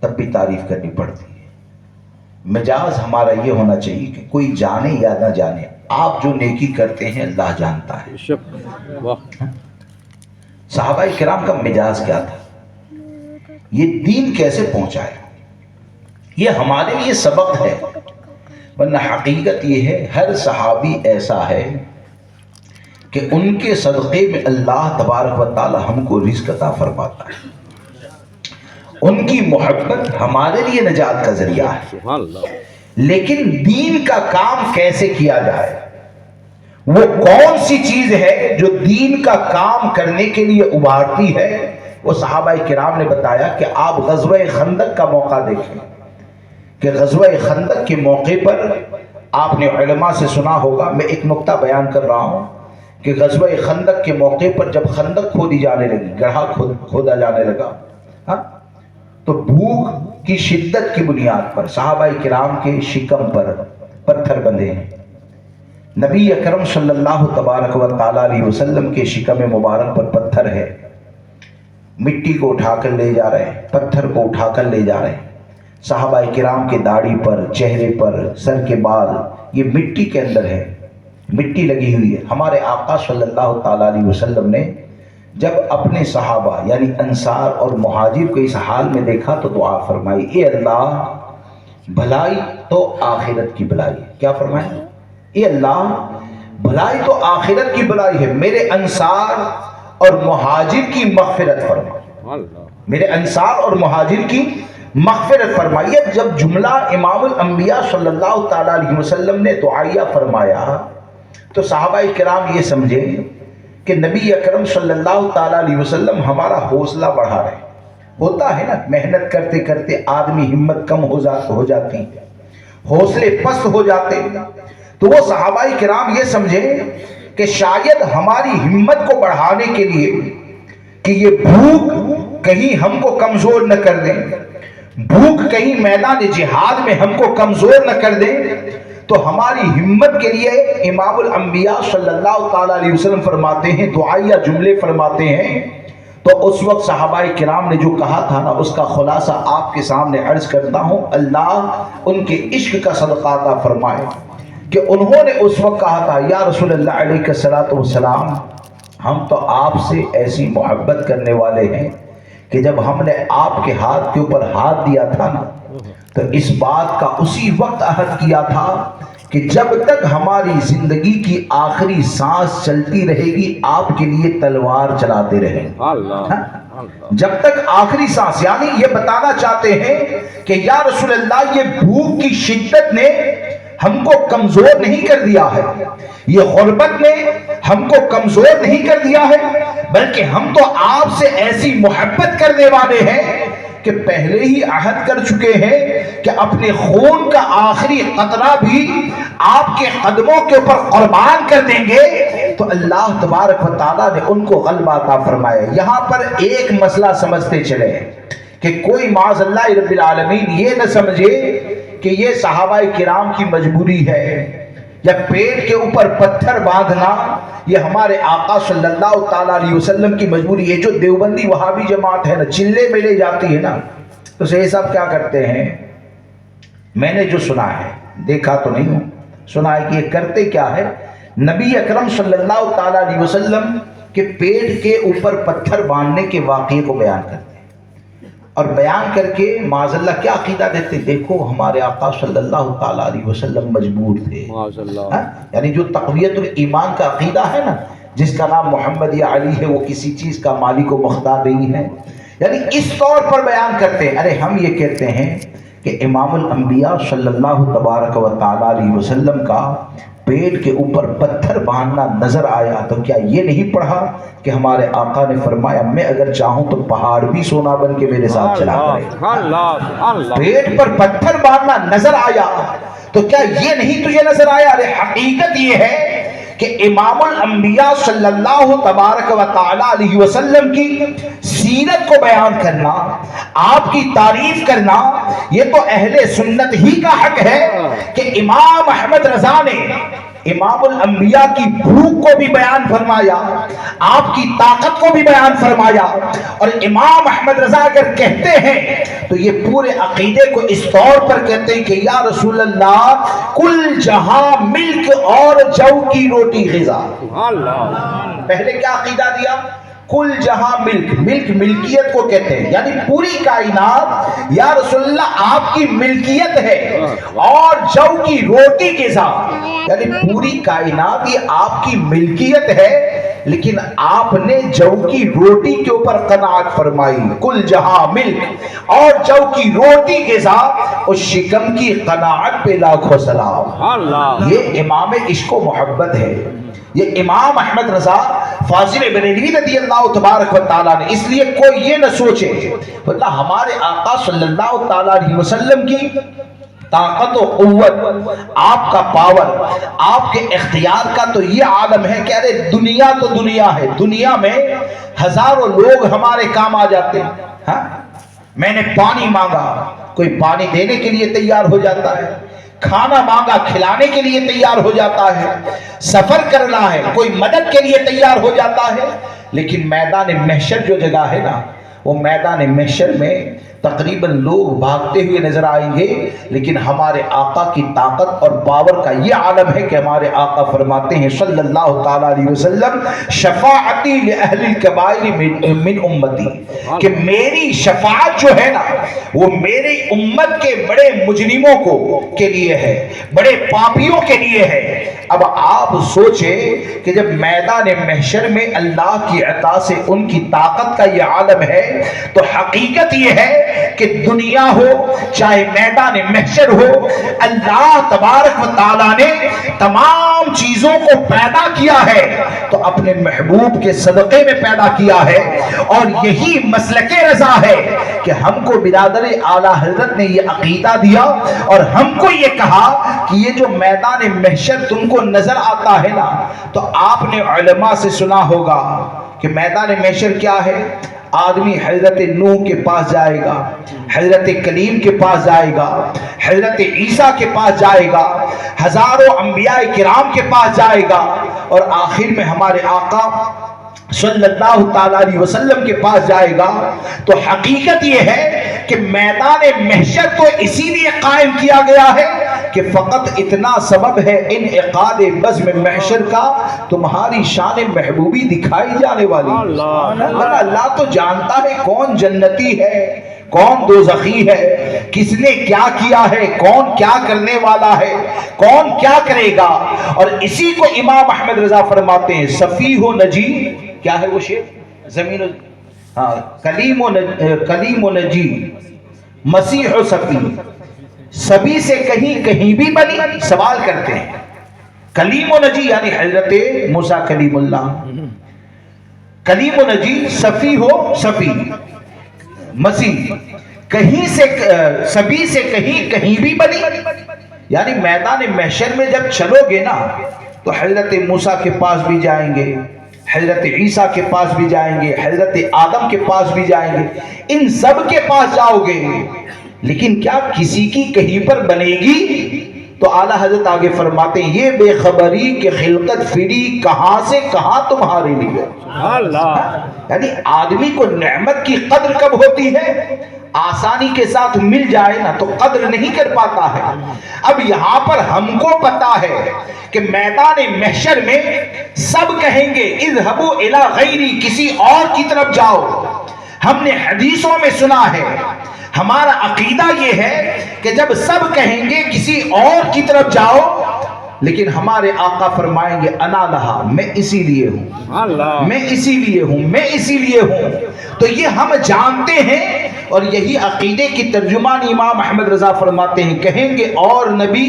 تب بھی تعریف کرنی پڑتی ہے۔ مجاز ہمارا یہ ہونا چاہیے کہ کوئی جانے یا نہ جانے، آپ جو نیکی کرتے ہیں اللہ جانتا ہے۔ صحابہ کرام کا مجاز کیا تھا، یہ دین کیسے پہنچایا، یہ ہمارے لیے سبق ہے، ورنہ حقیقت یہ ہے ہر صحابی ایسا ہے کہ ان کے صدقے میں اللہ تبارک و تعالی ہم کو رزق عطا فرماتا ہے، ان کی محبت ہمارے لیے نجات کا ذریعہ ہے۔ لیکن دین کا کام کیسے کیا جائے، وہ کون سی چیز ہے جو دین کا کام کرنے کے لیے ابھارتی ہے، وہ صحابہ کرام نے بتایا کہ آپ غزوہ خندق کا موقع دیکھیں کہ غزوہ خندق کے موقع پر آپ نے علماء سے سنا ہوگا، میں ایک نقطہ بیان کر رہا ہوں کہ غزوہ خندق کے موقع پر جب خندق کھودی جانے لگی، گڑھا کھودا جانے لگا، تو بھوک کی شدت کی بنیاد پر صحابہ کرام کے شکم پر پتھر بندھے ہیں۔ نبی اکرم صلی اللہ تبارک و تعالی علیہ وسلم کے شکم مبارک پر پتھر ہے، مٹی کو اٹھا کر لے جا رہے ہیں، پتھر کو اٹھا کر لے جا رہے ہیں، صحابہ کرام کے داڑھی پر، چہرے پر، سر کے بال یہ مٹی کے اندر ہے، مٹی لگی ہوئی ہے۔ ہمارے آقا صلی اللہ تعالی علیہ وسلم نے جب اپنے صحابہ یعنی انصار اور مہاجر کو اس حال میں دیکھا تو دعا فرمائی، اے اللہ بھلائی تو آخرت کی بلائی ہے۔ کیا فرمائیں؟ اے اللہ بھلائی تو آخرت کی بلائی ہے، میرے انصار اور مہاجر کی مغفرت فرما، میرے انصار اور مہاجر کی مغفرت فرمائیے۔ جب جملہ امام الانبیاء صلی اللہ تعالی علیہ وسلم نے دعائیہ فرمایا تو صحابہ کرام یہ سمجھے کہ نبی اکرم صلی اللہ تعالی علیہ وسلم ہمارا حوصلہ بڑھا رہے ہیں۔ ہوتا ہے نا، محنت کرتے کرتے آدمی ہمت کم ہو جاتی ہے، حوصلے پست ہو جاتے ہیں، تو وہ صحابہ کرام یہ سمجھے کہ شاید ہماری ہمت کو بڑھانے کے لیے کہ یہ بھوک کہیں ہم کو کمزور نہ کر دیں، بھوک کہیں میدان جہاد میں ہم کو کمزور نہ کر دیں، تو ہماری ہمت کے لیے امام الانبیاء صلی اللہ تعالی علیہ وسلم فرماتے ہیں، دعائیہ جملے فرماتے ہیں۔ تو اس وقت صحابہ کرام نے جو کہا تھا نا اس کا خلاصہ آپ کے سامنے عرض کرتا ہوں، اللہ ان کے عشق کا صدقہ عطا فرمائے کہ انہوں نے اس وقت کہا تھا، یا رسول اللہ علیہ الصلوۃ والسلام ہم تو آپ سے ایسی محبت کرنے والے ہیں کہ جب ہم نے آپ کے ہاتھ کے اوپر ہاتھ دیا تھا نا تو اس بات کا اسی وقت عہد کیا تھا کہ جب تک ہماری زندگی کی آخری سانس چلتی رہے گی آپ کے لیے تلوار چلاتے رہیں گے، جب تک آخری سانس۔ یعنی یہ بتانا چاہتے ہیں کہ یا رسول اللہ یہ بھوک کی شدت نے ہم کو کمزور نہیں کر دیا ہے، یہ غربت نے ہم کو کمزور نہیں کر دیا ہے، بلکہ ہم تو آپ سے ایسی محبت کرنے والے ہیں کہ پہلے ہی عہد کر چکے ہیں کہ اپنے خون کا آخری قطرہ بھی آپ کے قدموں کے اوپر قربان کر دیں گے۔ تو اللہ تبارک و تعالیٰ نے ان کو غلبہ عطا فرمایا۔ یہاں پر ایک مسئلہ سمجھتے چلے کہ کوئی معاذ اللہ رب العالمین یہ نہ سمجھے کہ یہ صحابہ کرام کی مجبوری ہے، یا پیٹ کے اوپر پتھر باندھنا یہ ہمارے آقا صلی اللہ تعالیٰ علیہ وسلم کی مجبوری ہے۔ جو دیوبندی وہابی جماعت ہے نا، چلے میں لے جاتی ہے نا، تو یہ سب کیا کرتے ہیں، میں نے جو سنا ہے، دیکھا تو نہیں ہوں، سنا ہے کہ یہ کرتے کیا ہے، نبی اکرم صلی اللہ تعالیٰ علیہ وسلم کے پیٹ کے اوپر پتھر باندھنے کے واقعے کو بیان کرتے ہیں، اور بیان کر کے معاذ اللہ کیا عقیدہ دیتے، دیکھو ہمارے آقا صلی اللہ تعالیٰ علیہ وسلم مجبور تھے۔ یعنی جو تقویت الایمان کا عقیدہ ہے نا، جس کا نام محمد یا علی ہے، وہ کسی چیز کا مالک و مختار نہیں ہے، یعنی اس طور پر بیان کرتے ہیں۔ ارے ہم یہ کہتے ہیں کہ امام الانبیاء صلی اللہ تبارک و تعالیٰ علیہ وسلم کا پیٹ کے اوپر پتھر باندھنا نظر آیا، تو کیا یہ نہیں پڑھا کہ ہمارے آقا نے فرمایا میں اگر چاہوں تو پہاڑ بھی سونا بن کے میرے ساتھ چلا کرے۔ پیٹ پر پتھر باندھنا نظر آیا تو کیا یہ نہیں تجھے نظر آیا؟ ارے حقیقت یہ ہے کہ امام الانبیاء صلی اللہ تبارک و تعالیٰ علیہ وسلم کی سیرت کو بیان کرنا، آپ کی تعریف کرنا، یہ تو اہل سنت ہی کا حق ہے کہ امام احمد رضا نے امام الانبیاء کی بھوک کو بھی بیان فرمایا، آپ کی طاقت کو بھی بیان فرمایا، اور امام احمد رضا اگر کہتے ہیں تو یہ پورے عقیدے کو اس طور پر کہتے ہیں کہ یا رسول اللہ کل جہاں ملک اور جو کی روٹی غذا۔ پہلے کیا عقیدہ دیا؟ کل جہاں ملک، ملک ملکیت کو کہتے ہیں، یعنی پوری کائنات یا رسول اللہ آپ کی ملکیت ہے، اور جو کی روٹی غذا، یعنی پوری کائنات یہ آپ کی ملکیت ہے، لیکن آپ نے جو کی روٹی کے اوپر قناعت فرمائی۔ کل جہاں ملک اور جو کی روٹی غذا، اس شکم کی قناعت پہ لاکھوں سلام۔ یہ امام عشق و محبت ہے، یہ امام احمد رضا فاضل بریلوی رضی اللہ تبارک و تعالیٰ نے۔ اس لیے کوئی یہ نہ سوچے، اللہ ہمارے آقا صلی اللہ تعالیٰ علیہ وسلم کی طاقت و قوت، آپ کا پاور، آپ کے اختیار کا تو یہ عالم ہے کہ ارے دنیا تو دنیا ہے، دنیا میں ہزاروں لوگ ہمارے کام آ جاتے ہیں۔ ہاں، میں نے پانی مانگا، کوئی پانی دینے کے لیے تیار ہو جاتا ہے، کھانا مانگا کھلانے کے لیے تیار ہو جاتا ہے، سفر کرنا ہے کوئی مدد کے لیے تیار ہو جاتا ہے، لیکن میدان محشر جو جگہ ہے نا، وہ میدان محشر میں تقریباً لوگ بھاگتے ہوئے نظر آئیں گے، لیکن ہمارے آقا کی طاقت اور پاور کا یہ عالم ہے کہ ہمارے آقا فرماتے ہیں صلی اللہ تعالیٰ علیہ وسلم شفاعتی لأہل الکبائر من امتی، کہ میری شفاعت جو ہے نا وہ میری امت کے بڑے مجرموں کو کے لیے ہے، بڑے پاپیوں کے لیے ہے۔ اب آپ سوچیں کہ جب میدان محشر میں اللہ کی عطا سے ان کی طاقت کا یہ عالم ہے، تو حقیقت یہ ہے کہ دنیا ہو چاہے میدان محشر ہو، اللہ تبارک و تعالیٰ نے تمام چیزوں کو پیدا کیا ہے تو اپنے محبوب کے صدقے میں پیدا کیا ہے، اور یہی مسلک رضا ہے کہ ہم کو برادر اعلیٰ حضرت نے یہ عقیدہ دیا، اور ہم کو یہ کہا کہ یہ جو میدان محشر تم کو نظر آتا ہے نا، تو آپ نے علماء سے سنا ہوگا کہ میدان محشر کیا ہے۔ آدمی حضرت نوح کے پاس جائے گا، حضرت کلیم کے پاس جائے گا، حضرت عیسیٰ کے پاس جائے گا، ہزاروں انبیاء کرام کے پاس جائے گا، اور آخر میں ہمارے آقا صلی اللہ تعالیٰ علیہ وسلم کے پاس جائے گا۔ تو حقیقت یہ ہے کہ میدان محشر تو اسی لیے قائم کیا گیا ہے کہ فقط اتنا سبب ہے انعقاد بزم محشر کا، تمہاری شان محبوبی دکھائی جانے والی۔ اللہ تو جانتا ہے کون جنتی ہے، کون دوزخی ہے، کس نے کیا کیا ہے، کون کیا کرنے والا ہے، کون کیا کرے گا۔ اور اسی کو امام احمد رضا فرماتے ہیں صفیح و نجی، کیا ہے وہ شعر، زمین کلیم و نجی مسیح و صفی، سبھی سے کہیں بھی بنی، سوال کرتے ہیں کلیم و نجی یعنی حضرت موسیٰ کلیم اللہ، کلیم و نجی، صفی ہو صفی، مسیح، کہیں سے سبھی سے کہیں بھی بنی، یعنی میدان محشر میں جب چلو گے نا تو حضرت موسیٰ کے پاس بھی جائیں گے، حضرت عیسیٰ کے پاس بھی جائیں گے، حضرت آدم کے پاس بھی جائیں گے، ان سب کے پاس جاؤ گے، لیکن کیا کسی کی کہیں پر بنے گی؟ تو اعلیٰ حضرت آگے فرماتے ہیں یہ بے خبری کہ خلقت فری کہاں سے کہاں تمہارے لیے. یعنی آدمی کو نعمت کی قدر کب ہوتی ہے؟ آسانی کے ساتھ مل جائے نا تو قدر نہیں کر پاتا ہے. اب یہاں پر ہم کو پتا ہے کہ میدان محشر میں سب کہیں گے اذهبوا الی غیری، کسی اور کی طرف جاؤ. ہم نے حدیثوں میں سنا ہے، ہمارا عقیدہ یہ ہے کہ جب سب کہیں گے کسی اور کی طرف جاؤ، لیکن ہمارے آقا فرمائیں گے انا لہا، میں اسی لیے ہوں، میں اسی لیے ہوں، میں اسی لیے ہوں. تو یہ ہم جانتے ہیں، اور یہی عقیدے کی ترجمان امام احمد رضا فرماتے ہیں، کہیں گے اور نبی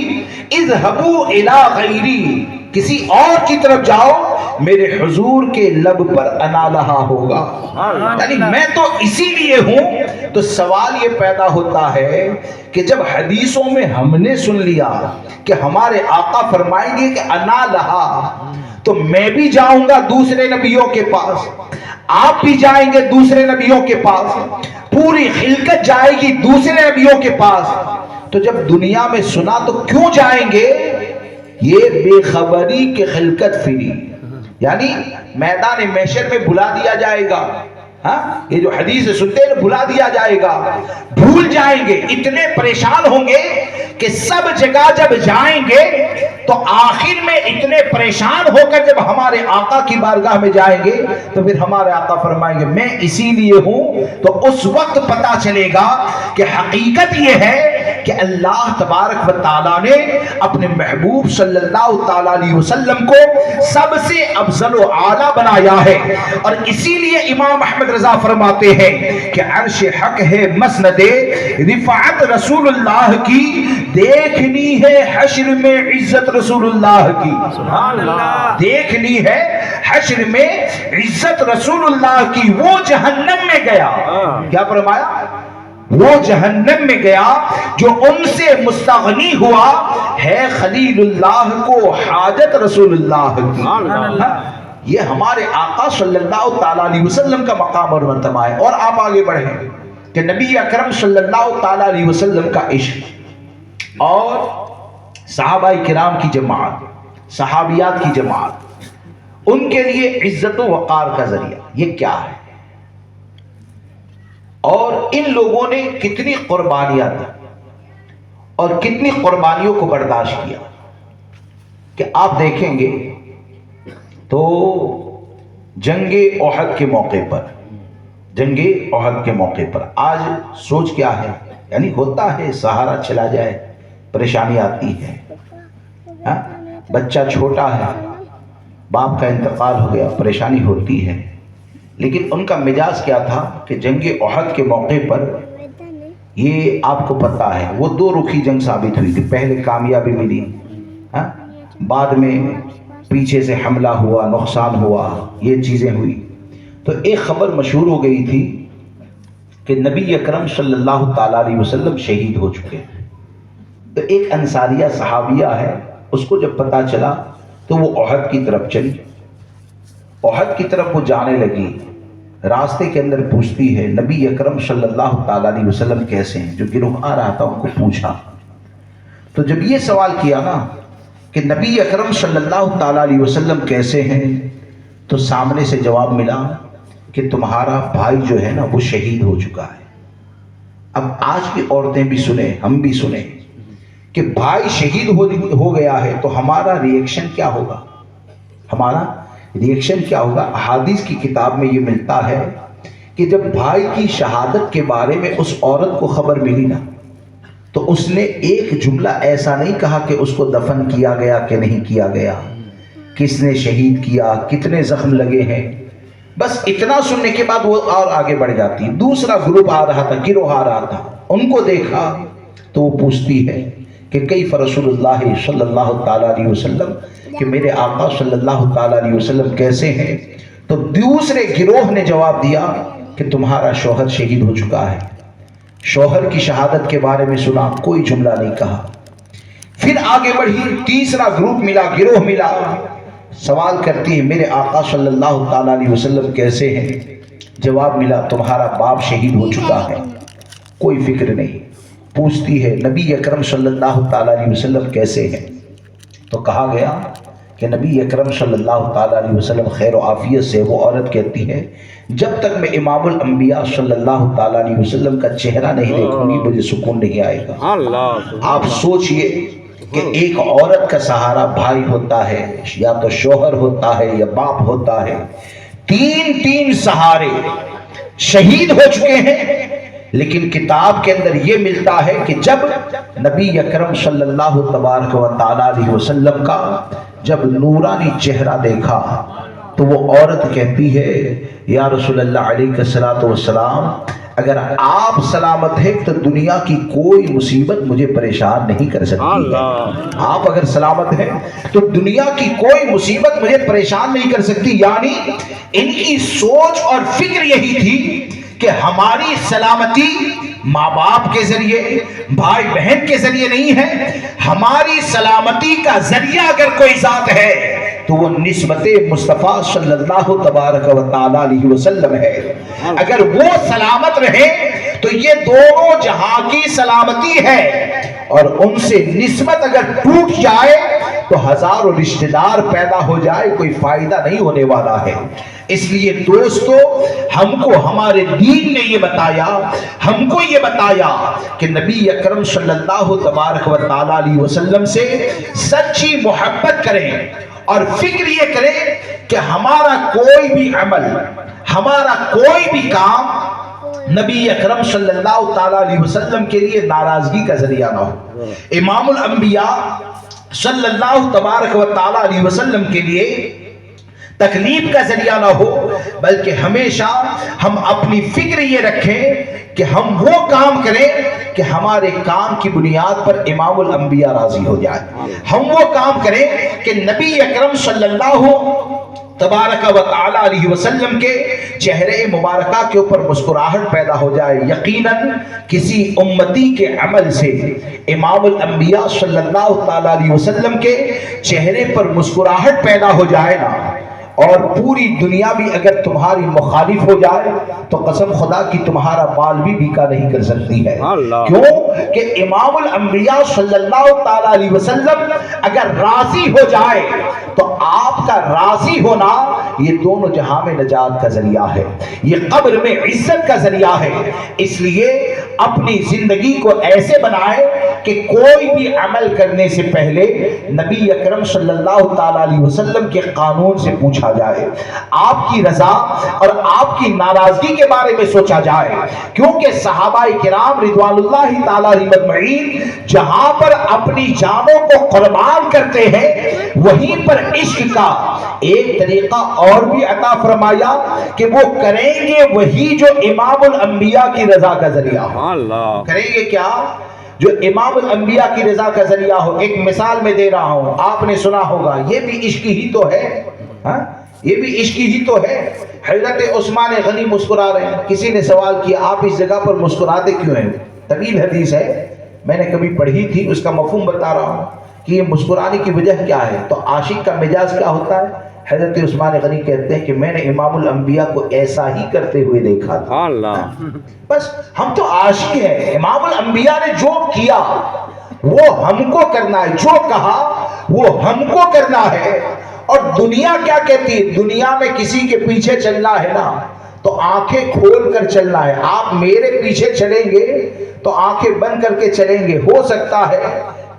اذهبوا الی غیری، کسی اور کی طرف جاؤ، میرے حضور کے لب پر انا لہا ہوگا، یعنی میں تو اسی لیے ہوں. تو سوال یہ پیدا ہوتا ہے کہ جب حدیثوں میں ہم نے سن لیا کہ ہمارے آقا فرمائیں گے کہ انا لہا، تو میں بھی جاؤں گا دوسرے نبیوں کے پاس، آپ بھی جائیں گے دوسرے نبیوں کے پاس، پوری خلقت جائے گی دوسرے نبیوں کے پاس. تو جب دنیا میں سنا تو کیوں جائیں گے؟ یہ بے خبری کہ خلقت فری، یعنی میدان محشر میں بلا دیا جائے گا. ہاں، یہ جو حدیث سنتے ہیں بلا دیا جائے گا، بھول جائیں گے، اتنے پریشان ہوں گے کہ سب جگہ جب جائیں گے تو آخر میں اتنے پریشان ہو کر جب ہمارے آقا کی بارگاہ میں جائیں گے تو پھر ہمارے آقا فرمائیں گے میں اسی لیے ہوں. تو اس وقت پتا چلے گا کہ حقیقت یہ ہے کہ اللہ تبارک و تعالیٰ نے اپنے محبوب صلی اللہ تعالیٰ علیہ وسلم کو سب سے افضل و اعلیٰ بنایا ہے. اور اسی لیے امام احمد رضا فرماتے ہیں کہ عرش حق ہے مسند رفعت رسول اللہ کی، دیکھنی ہے حشر میں عزت رسول اللہ کی. سبحان اللہ. دیکھنی ہے حشر میں عزت رسول اللہ کی. وہ جہنم میں گیا، کیا فرمایا؟ وہ جہنم میں گیا جو ان سے مستغنی ہوا ہے خلیل اللہ کو حاجت رسول اللہ کی. یہ ہمارے آقا صلی اللہ تعالیٰ علیہ وسلم کا مقام اور مرتبہ ہے. اور آپ آگے بڑھیں کہ نبی اکرم صلی اللہ تعالیٰ علیہ وسلم کا عشق اور صحابہ کرام کی جماعت، صحابیات کی جماعت، ان کے لیے عزت و وقار کا ذریعہ یہ کیا ہے؟ اور ان لوگوں نے کتنی قربانیاں دی اور کتنی قربانیوں کو برداشت کیا کہ آپ دیکھیں گے تو جنگ احد کے موقع پر، جنگ احد کے موقع پر آج سوچ کیا ہے؟ یعنی ہوتا ہے سہارا چلا جائے پریشانی آتی ہے، ہاں؟ بچہ چھوٹا ہے، باپ کا انتقال ہو گیا، پریشانی ہوتی ہے. لیکن ان کا مزاج کیا تھا کہ جنگ احد کے موقع پر یہ آپ کو پتہ ہے وہ دو رخی جنگ ثابت ہوئی تھی. پہلے کامیابی ملی، ہاں؟ بعد میں پیچھے سے حملہ ہوا، نقصان ہوا، یہ چیزیں ہوئی. تو ایک خبر مشہور ہو گئی تھی کہ نبی اکرم صلی اللہ تعالیٰ علیہ وسلم شہید ہو چکے. تو ایک انصاریہ صحابیہ ہے، اس کو جب پتہ چلا تو وہ احد کی طرف چلی. احد کی طرف وہ جانے لگی، راستے کے اندر پوچھتی ہے نبی اکرم صلی اللہ تعالیٰ علیہ وسلم کیسے ہیں؟ جو گروہ آ رہا تھا ان کو پوچھا. تو جب یہ سوال کیا نا کہ نبی اکرم صلی اللہ تعالیٰ علیہ وسلم کیسے ہیں، تو سامنے سے جواب ملا کہ تمہارا بھائی جو ہے نا وہ شہید ہو چکا ہے. اب آج کی عورتیں بھی سنیں، ہم بھی سنیں کہ بھائی شہید ہو گیا ہے تو ہمارا ریئیکشن کیا ہوگا؟ ہمارا ریئیکشن کیا ہوگا؟ احادیث کی کتاب میں یہ ملتا ہے کہ جب بھائی کی شہادت کے بارے میں اس عورت کو خبر ملی نا تو اس نے ایک جملہ ایسا نہیں کہا کہ اس کو دفن کیا گیا کہ نہیں کیا گیا، کس نے شہید کیا، کتنے زخم لگے ہیں. بس اتنا سننے کے بعد وہ اور آگے بڑھ جاتی. دوسرا گروپ آ رہا تھا، گروہ آ رہا تھا، ان کو دیکھا تو وہ پوچھتی ہے کہ کیف رسول اللہ صلی اللہ تعالیٰ علیہ وسلم، کہ میرے آقا صلی اللہ تعالیٰ علیہ وسلم کیسے ہیں؟ تو دوسرے گروہ نے جواب دیا کہ تمہارا شوہر شہید ہو چکا ہے. شوہر کی شہادت کے بارے میں سنا، کوئی جملہ نہیں کہا. پھر آگے بڑھی، تیسرا گروپ ملا، گروہ ملا، سوال کرتی ہے میرے آقا صلی اللہ تعالیٰ علیہ وسلم کیسے ہیں؟ جواب ملا تمہارا باپ شہید ہو چکا ہے. کوئی فکر نہیں. پوچھتی ہے نبی اکرم صلی اللہ تعالیٰ علیہ وسلم کیسے ہیں؟ تو کہا گیا کہ نبی اکرم صلی اللہ تعالیٰ علیہ وسلم خیر و عافیت سے. وہ عورت کہتی ہے جب تک میں امام الانبیاء صلی اللہ تعالیٰ علیہ وسلم کا چہرہ نہیں دیکھوں گی مجھے سکون نہیں آئے گا. آپ سوچئے کہ ایک عورت کا سہارا بھائی ہوتا ہے یا تو شوہر ہوتا ہے یا باپ ہوتا ہے. تین سہارے شہید ہو چکے ہیں، لیکن کتاب کے اندر یہ ملتا ہے کہ جب نبی اکرم صلی اللہ تبارک و تعالیٰ علیہ وسلم کا جب نورانی چہرہ دیکھا تو وہ عورت کہتی ہے یا رسول اللہ علیہ الصلوۃ والسلام اگر آپ سلامت ہیں تو دنیا کی کوئی مصیبت مجھے پریشان نہیں کر سکتی ہے. آپ اگر سلامت ہیں تو دنیا کی کوئی مصیبت مجھے پریشان نہیں کر سکتی. یعنی ان کی سوچ اور فکر یہی تھی کہ ہماری سلامتی ماں باپ کے ذریعے بھائی بہن کے ذریعے نہیں ہے، ہماری سلامتی کا ذریعہ اگر کوئی ذات ہے تو وہ نسبت مصطفیٰ صلی اللہ تبارک و تعالیٰ علیہ وسلم ہے. اگر وہ سلامت رہے تو یہ دونوں جہاں کی سلامتی ہے، اور ان سے نسبت اگر ٹوٹ جائے تو ہزاروں رشتہ دار پیدا ہو جائے کوئی فائدہ نہیں ہونے والا ہے. اس لیے دوستو ہم کو ہمارے دین نے یہ بتایا، ہم کو یہ بتایا کہ نبی اکرم صلی اللہ تبارک و تعالیٰ علیہ وسلم سے سچی محبت کریں اور فکر یہ کریں کہ ہمارا کوئی بھی عمل، ہمارا کوئی بھی کام نبی اکرم صلی اللہ تعالیٰ علیہ وسلم کے لیے ناراضگی کا ذریعہ نہ ہو. امام الانبیاء صلی اللہ تبارک و تعالیٰ علیہ وسلم کے لیے تکلیف کا ذریعہ نہ ہو، بلکہ ہمیشہ ہم اپنی فکر یہ رکھیں کہ ہم وہ کام کریں کہ ہمارے کام کی بنیاد پر امام الانبیاء راضی ہو جائے. ہم وہ کام کریں کہ نبی اکرم صلی اللہ تبارک و تعالیٰ علیہ وسلم کے چہرے مبارکہ کے اوپر مسکراہٹ پیدا ہو جائے. یقیناً کسی امتی کے عمل سے امام الانبیاء صلی اللہ تعالیٰ علیہ وسلم کے چہرے پر مسکراہٹ پیدا ہو جائے نا، اور پوری دنیا بھی اگر تمہاری مخالف ہو جائے تو قسم خدا کی تمہارا مال بھی بیکا نہیں کر سکتی ہے. کیوں کہ امام الانبیاء صلی اللہ تعالیٰ علیہ وسلم اگر راضی ہو جائے تو آپ کا راضی ہونا یہ دونوں جہاں میں نجات کا ذریعہ ہے، یہ قبر میں عزت کا ذریعہ ہے. اس لیے اپنی زندگی کو ایسے بنائے کہ کوئی بھی عمل کرنے سے پہلے نبی اکرم صلی اللہ تعالیٰ علیہ وسلم کے قانون سے پوچھا جائے، آپ کی رضا اور آپ کی ناراضگی کے بارے میں سوچا جائے. کیونکہ صحابہ کرام رضوان اللہ تعالیٰ علیہ مجمعین جہاں پر اپنی جانوں کو قربان کرتے ہیں وہیں پر عشق کا ایک طریقہ اور بھی عطا فرمایا کہ وہ کریں گے وہی جو امام الانبیاء کی رضا کا ذریعہ ہو. کریں گے کیا؟ جو امام الانبیاء کی رضا کا ذریعہ ہو. ایک مثال میں دے رہا ہوں، آپ نے سنا ہوگا، یہ بھی عشق ہی تو ہے، یہ بھی عشق ہی تو ہے. حضرت عثمان غنی مسکرا رہے ہیں. کسی نے سوال کیا آپ اس جگہ پر مسکراتے کیوں ہیں؟ طویل حدیث ہے، میں نے کبھی پڑھی تھی، اس کا مفہوم بتا رہا ہوں کہ یہ مسکرانے کی وجہ کیا ہے. تو عاشق کا مزاج کیا ہوتا ہے؟ حضرت عثمان غنی کہتے ہیں کہ میں نے امام الانبیاء کو ایسا ہی کرتے ہوئے دیکھا تھا. بس ہم تو عاشق ہیں. امام الانبیاء نے جو کیا وہ ہم کو کرنا ہے، جو کہا وہ ہم کو کرنا ہے. اور دنیا کیا کہتی ہے؟ دنیا میں کسی کے پیچھے چلنا ہے نا تو آنکھیں کھول کر چلنا ہے. آپ میرے پیچھے چلیں گے تو آنکھیں بند کر کے چلیں گے. ہو سکتا ہے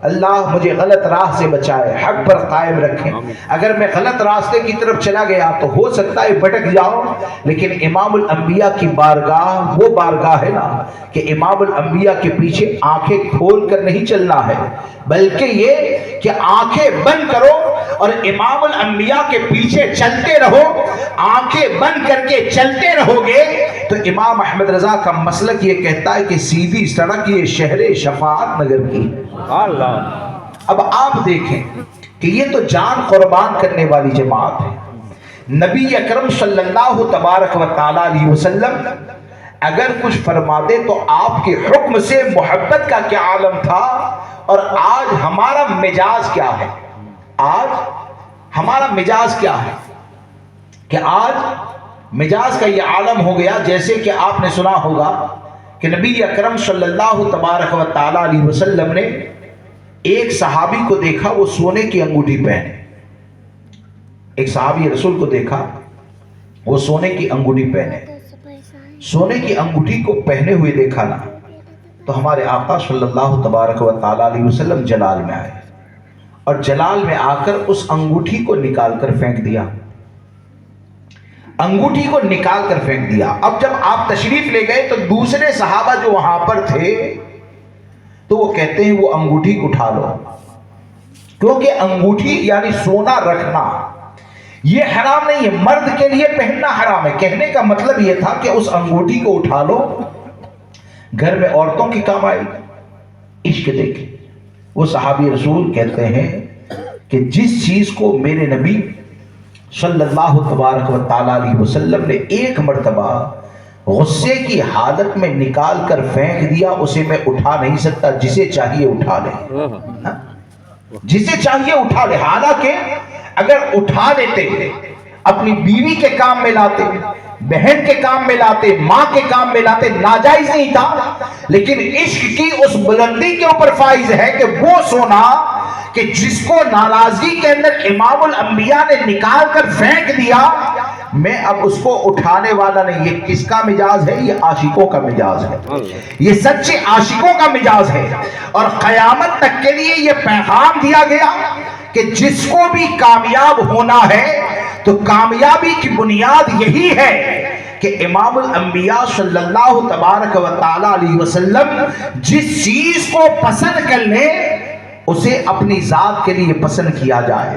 اللہ مجھے غلط راہ سے بچائے، حق پر قائم رکھیں. اگر میں غلط راستے کی طرف چلا گیا تو ہو سکتا ہے بھٹک جاؤ، لیکن امام الانبیاء کی بارگاہ وہ بارگاہ ہے نا کہ امام الانبیاء کے پیچھے آنکھیں کھول کر نہیں چلنا ہے، بلکہ یہ کہ آنکھیں بند کرو اور امام الانبیاء کے پیچھے چلتے رہو. آنکھیں بند کر کے چلتے رہو گے تو امام احمد رضا کا مسلک یہ کہتا ہے کہ سیدھی سڑک یہ شہر شفاعت نگر کی. اب آپ دیکھیں کہ یہ تو جان قربان کرنے والی جماعت ہے. نبی اکرم صلی اللہ تبارک و تعالیٰ علیہ وسلم اگر کچھ فرما دے تو آپ کے حکم سے محبت کا کیا عالم تھا. اور آج ہمارا مزاج کیا ہے؟ آج ہمارا مزاج کیا ہے کہ آج مزاج کا یہ عالم ہو گیا. جیسے کہ آپ نے سنا ہوگا کہ کہ نبی اکرم صلی اللہ تبارک و تعالی علیہ وسلم نے ایک صحابی کو دیکھا وہ سونے کی انگوٹھی پہنے. ایک صحابی رسول کو دیکھا وہ سونے کی انگوٹھی پہنے. سونے کی انگوٹھی کو پہنے ہوئے دیکھا نا تو ہمارے آقا صلی اللہ تبارک و تعالی علیہ وسلم جلال میں آئے اور جلال میں آ کر اس انگوٹھی کو نکال کر پھینک دیا. انگوٹھی کو نکال کر پھینک دیا. اب جب آپ تشریف لے گئے تو دوسرے صحابہ جو وہاں پر تھے تو وہ کہتے ہیں وہ انگوٹھی اٹھا لو، کیونکہ انگوٹھی یعنی سونا رکھنا یہ حرام نہیں ہے، مرد کے لیے پہننا حرام ہے. کہنے کا مطلب یہ تھا کہ اس انگوٹھی کو اٹھا لو، گھر میں عورتوں کی کام آئے. عشق دیکھیں. وہ صحابی رسول کہتے ہیں کہ جس چیز کو میرے نبی صلی اللہ تبارک و تعالی علیہ وسلم نے ایک مرتبہ غصے کی حالت میں نکال کر پھینک دیا اسے میں اٹھا نہیں سکتا. جسے چاہیے اٹھا لے، جسے چاہیے اٹھا لے. حالانکہ اگر اٹھا لیتے اپنی بیوی کے کام میں لاتے، بہن کے کام میں لاتے، ماں کے کام میں لاتے، ناجائز نہیں تھا. لیکن عشق کی اس بلندی کے اوپر فائز ہے کہ وہ سونا کہ جس کو ناراضگی کے اندر امام الانبیاء نے نکال کر پھینک دیا، میں اب اس کو اٹھانے والا نہیں. یہ کس کا مجاز ہے؟ یہ عاشقوں کا مجاز ہے، یہ سچے عاشقوں کا مجاز ہے. اور قیامت تک کے لیے یہ پیغام دیا گیا کہ جس کو بھی کامیاب ہونا ہے تو کامیابی کی بنیاد یہی ہے کہ امام الانبیاء صلی اللہ تبارک و تعالی علیہ وسلم جس چیز کو پسند کر لیں اسے اپنی ذات کے لیے پسند کیا جائے،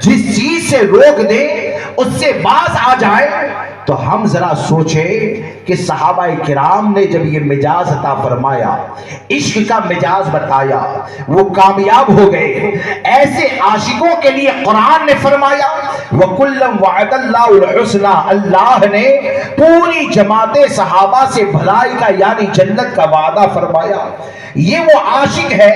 جس چیز سے روک دے اس سے باز آ جائے. تو ہم ذرا سوچیں کہ صحابہ کرام نے جب یہ مجاز عطا فرمایا، عشق کا مجاز بتایا، وہ کامیاب ہو گئے. ایسے عاشقوں کے لیے قرآن نے فرمایا وَكُلًّا وَعَدَ اللَّهُ الْحُسْنَى، اللہ نے پوری جماعت صحابہ سے بھلائی کا یعنی جنت کا وعدہ فرمایا. یہ وہ عاشق ہے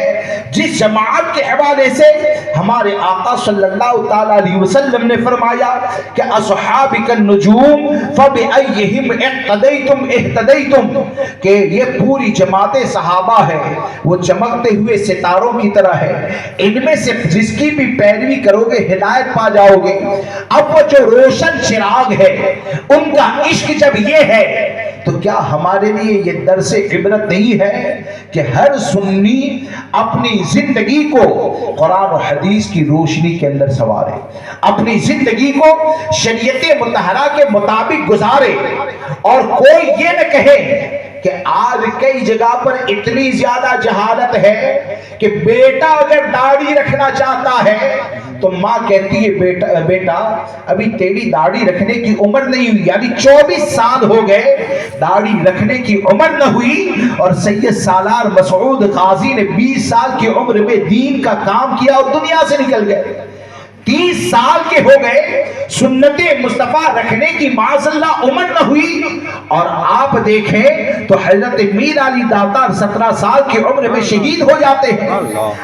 جس جماعت کے حوالے سے ہمارے آقا صلی اللہ تعالی علیہ وسلم نے فرمایا کہ اصحابک النجوم فبأیہم اقتدیتم اہتدیتم، کہ یہ پوری جماعت صحابہ ہے وہ چمکتے ہوئے ستاروں کی طرح ہے، ان میں سے جس کی بھی پیروی کرو گے ہدایت پا جاؤ گے. اب وہ جو روشن چراغ ہے ان کا عشق جب یہ ہے تو کیا ہمارے لیے یہ درس عبرت نہیں ہے کہ ہر سنی اپنی زندگی کو قرآن و حدیث کی روشنی کے اندر سنوارے، اپنی زندگی کو شریعت مطہرہ کے مطابق گزارے، اور کوئی یہ نہ کہے کہ آج کئی جگہ پر اتنی زیادہ جہالت ہے کہ بیٹا اگر داڑھی رکھنا چاہتا ہے تو ماں کہتی ہے بیٹا ابھی تیری داڑھی رکھنے کی عمر نہیں ہوئی، یعنی 24 سال ہو گئے داڑھی رکھنے کی عمر نہ ہوئی. اور سید سالار مسعود قاضی نے 20 سال کی عمر میں دین کا کام کیا اور دنیا سے نکل گئے. 30 سال کے ہو گئے سنت مصطفیٰ رکھنے کی معاذ اللہ عمر نہ ہوئی. اور آپ دیکھیں تو حضرت میر علی داتا 17 سال کی عمر میں شہید ہو جاتے ہیں.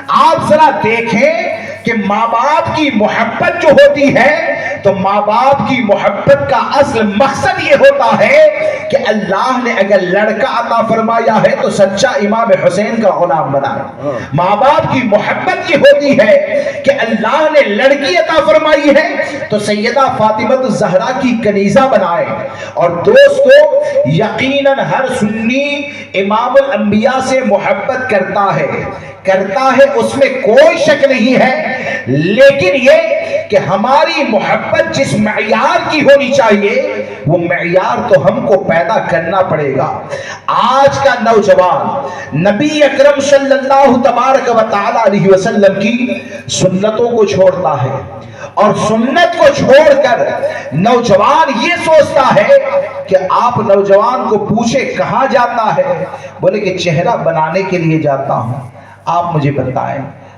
آپ ذرا دیکھیں کہ ماں باپ کی محبت جو ہوتی ہے تو ماں باپ کی محبت کا اصل مقصد یہ ہوتا ہے کہ اللہ نے اگر لڑکا عطا فرمایا ہے تو سچا امام حسین کا غلام بنائے. ماں باپ کی محبت یہ ہوتی ہے کہ اللہ نے لڑکی عطا فرمائی ہے تو سیدہ فاطمہ الزہرا کی کنیزہ بنائے. اور دوستو یقیناً ہر سنی امام الانبیاء سے محبت کرتا ہے، اس میں کوئی شک نہیں ہے. لیکن یہ کہ ہماری محبت جس معیار کی ہونی چاہیے وہ معیار تو ہم کو پیدا کرنا پڑے گا. آج کا نوجوان نبی اکرم صلی اللہ تبارک و تعالی علیہ وسلم کی سنتوں کو چھوڑتا ہے، اور سنت کو چھوڑ کر نوجوان یہ سوچتا ہے کہ آپ نوجوان کو پوچھے کہاں جاتا ہے، بولے کہ چہرہ بنانے کے لیے جاتا ہوں. آپ مجھے بتائیں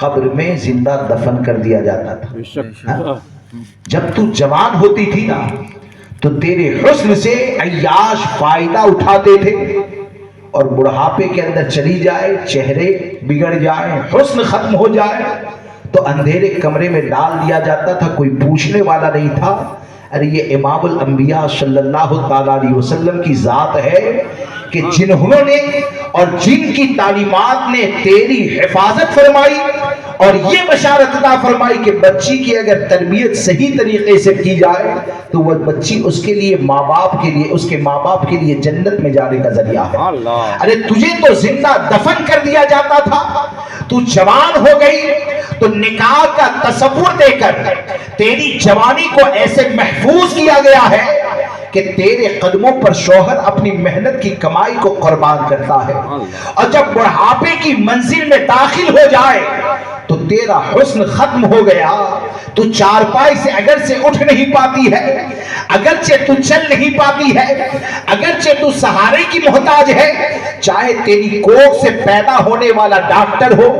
قبر میں زندہ دفن کر دیا جاتا تھا. بے شک. جب تو جوان ہوتی تھی نا تو تیرے حسن سے عیاش فائدہ اٹھاتے تھے، اور بڑھاپے کے اندر چلی جائے، چہرے بگڑ جائے، حسن ختم ہو جائے تو اندھیرے کمرے میں ڈال دیا جاتا تھا، کوئی پوچھنے والا نہیں تھا. ارے یہ امام الانبیاء صلی اللہ تعالیٰ علیہ وسلم کی ذات ہے کہ جنہوں نے اور جن کی تعلیمات نے تیری حفاظت فرمائی اور یہ بشارت عطا فرمائی کہ بچی کی اگر تربیت صحیح طریقے سے کی جائے تو وہ بچی اس کے لیے ماں باپ کے لیے، اس کے ماں باپ کے لیے جنت میں جانے کا ذریعہ ہے. ارے تجھے تو زندہ دفن کر دیا جاتا تھا، تو جوان ہو گئی تو نکاح کا تصور دے کر تیری جوانی کو ایسے محفوظ کیا گیا ہے کہ تیرے قدموں پر شوہر اپنی محنت کی کمائی کو قربان کرتا ہے، اور جب بڑھاپے کی منزل میں داخل ہو جائے تو تیرا حسن ختم ہو گیا. تو چارپائی سے اگرچہ اٹھ نہیں پاتی ہے، اگرچہ تو چل نہیں پاتی ہے، اگرچہ تو سہارے کی محتاج ہے، چاہے تیری کوکھ سے پیدا ہونے والا ڈاکٹر ہو،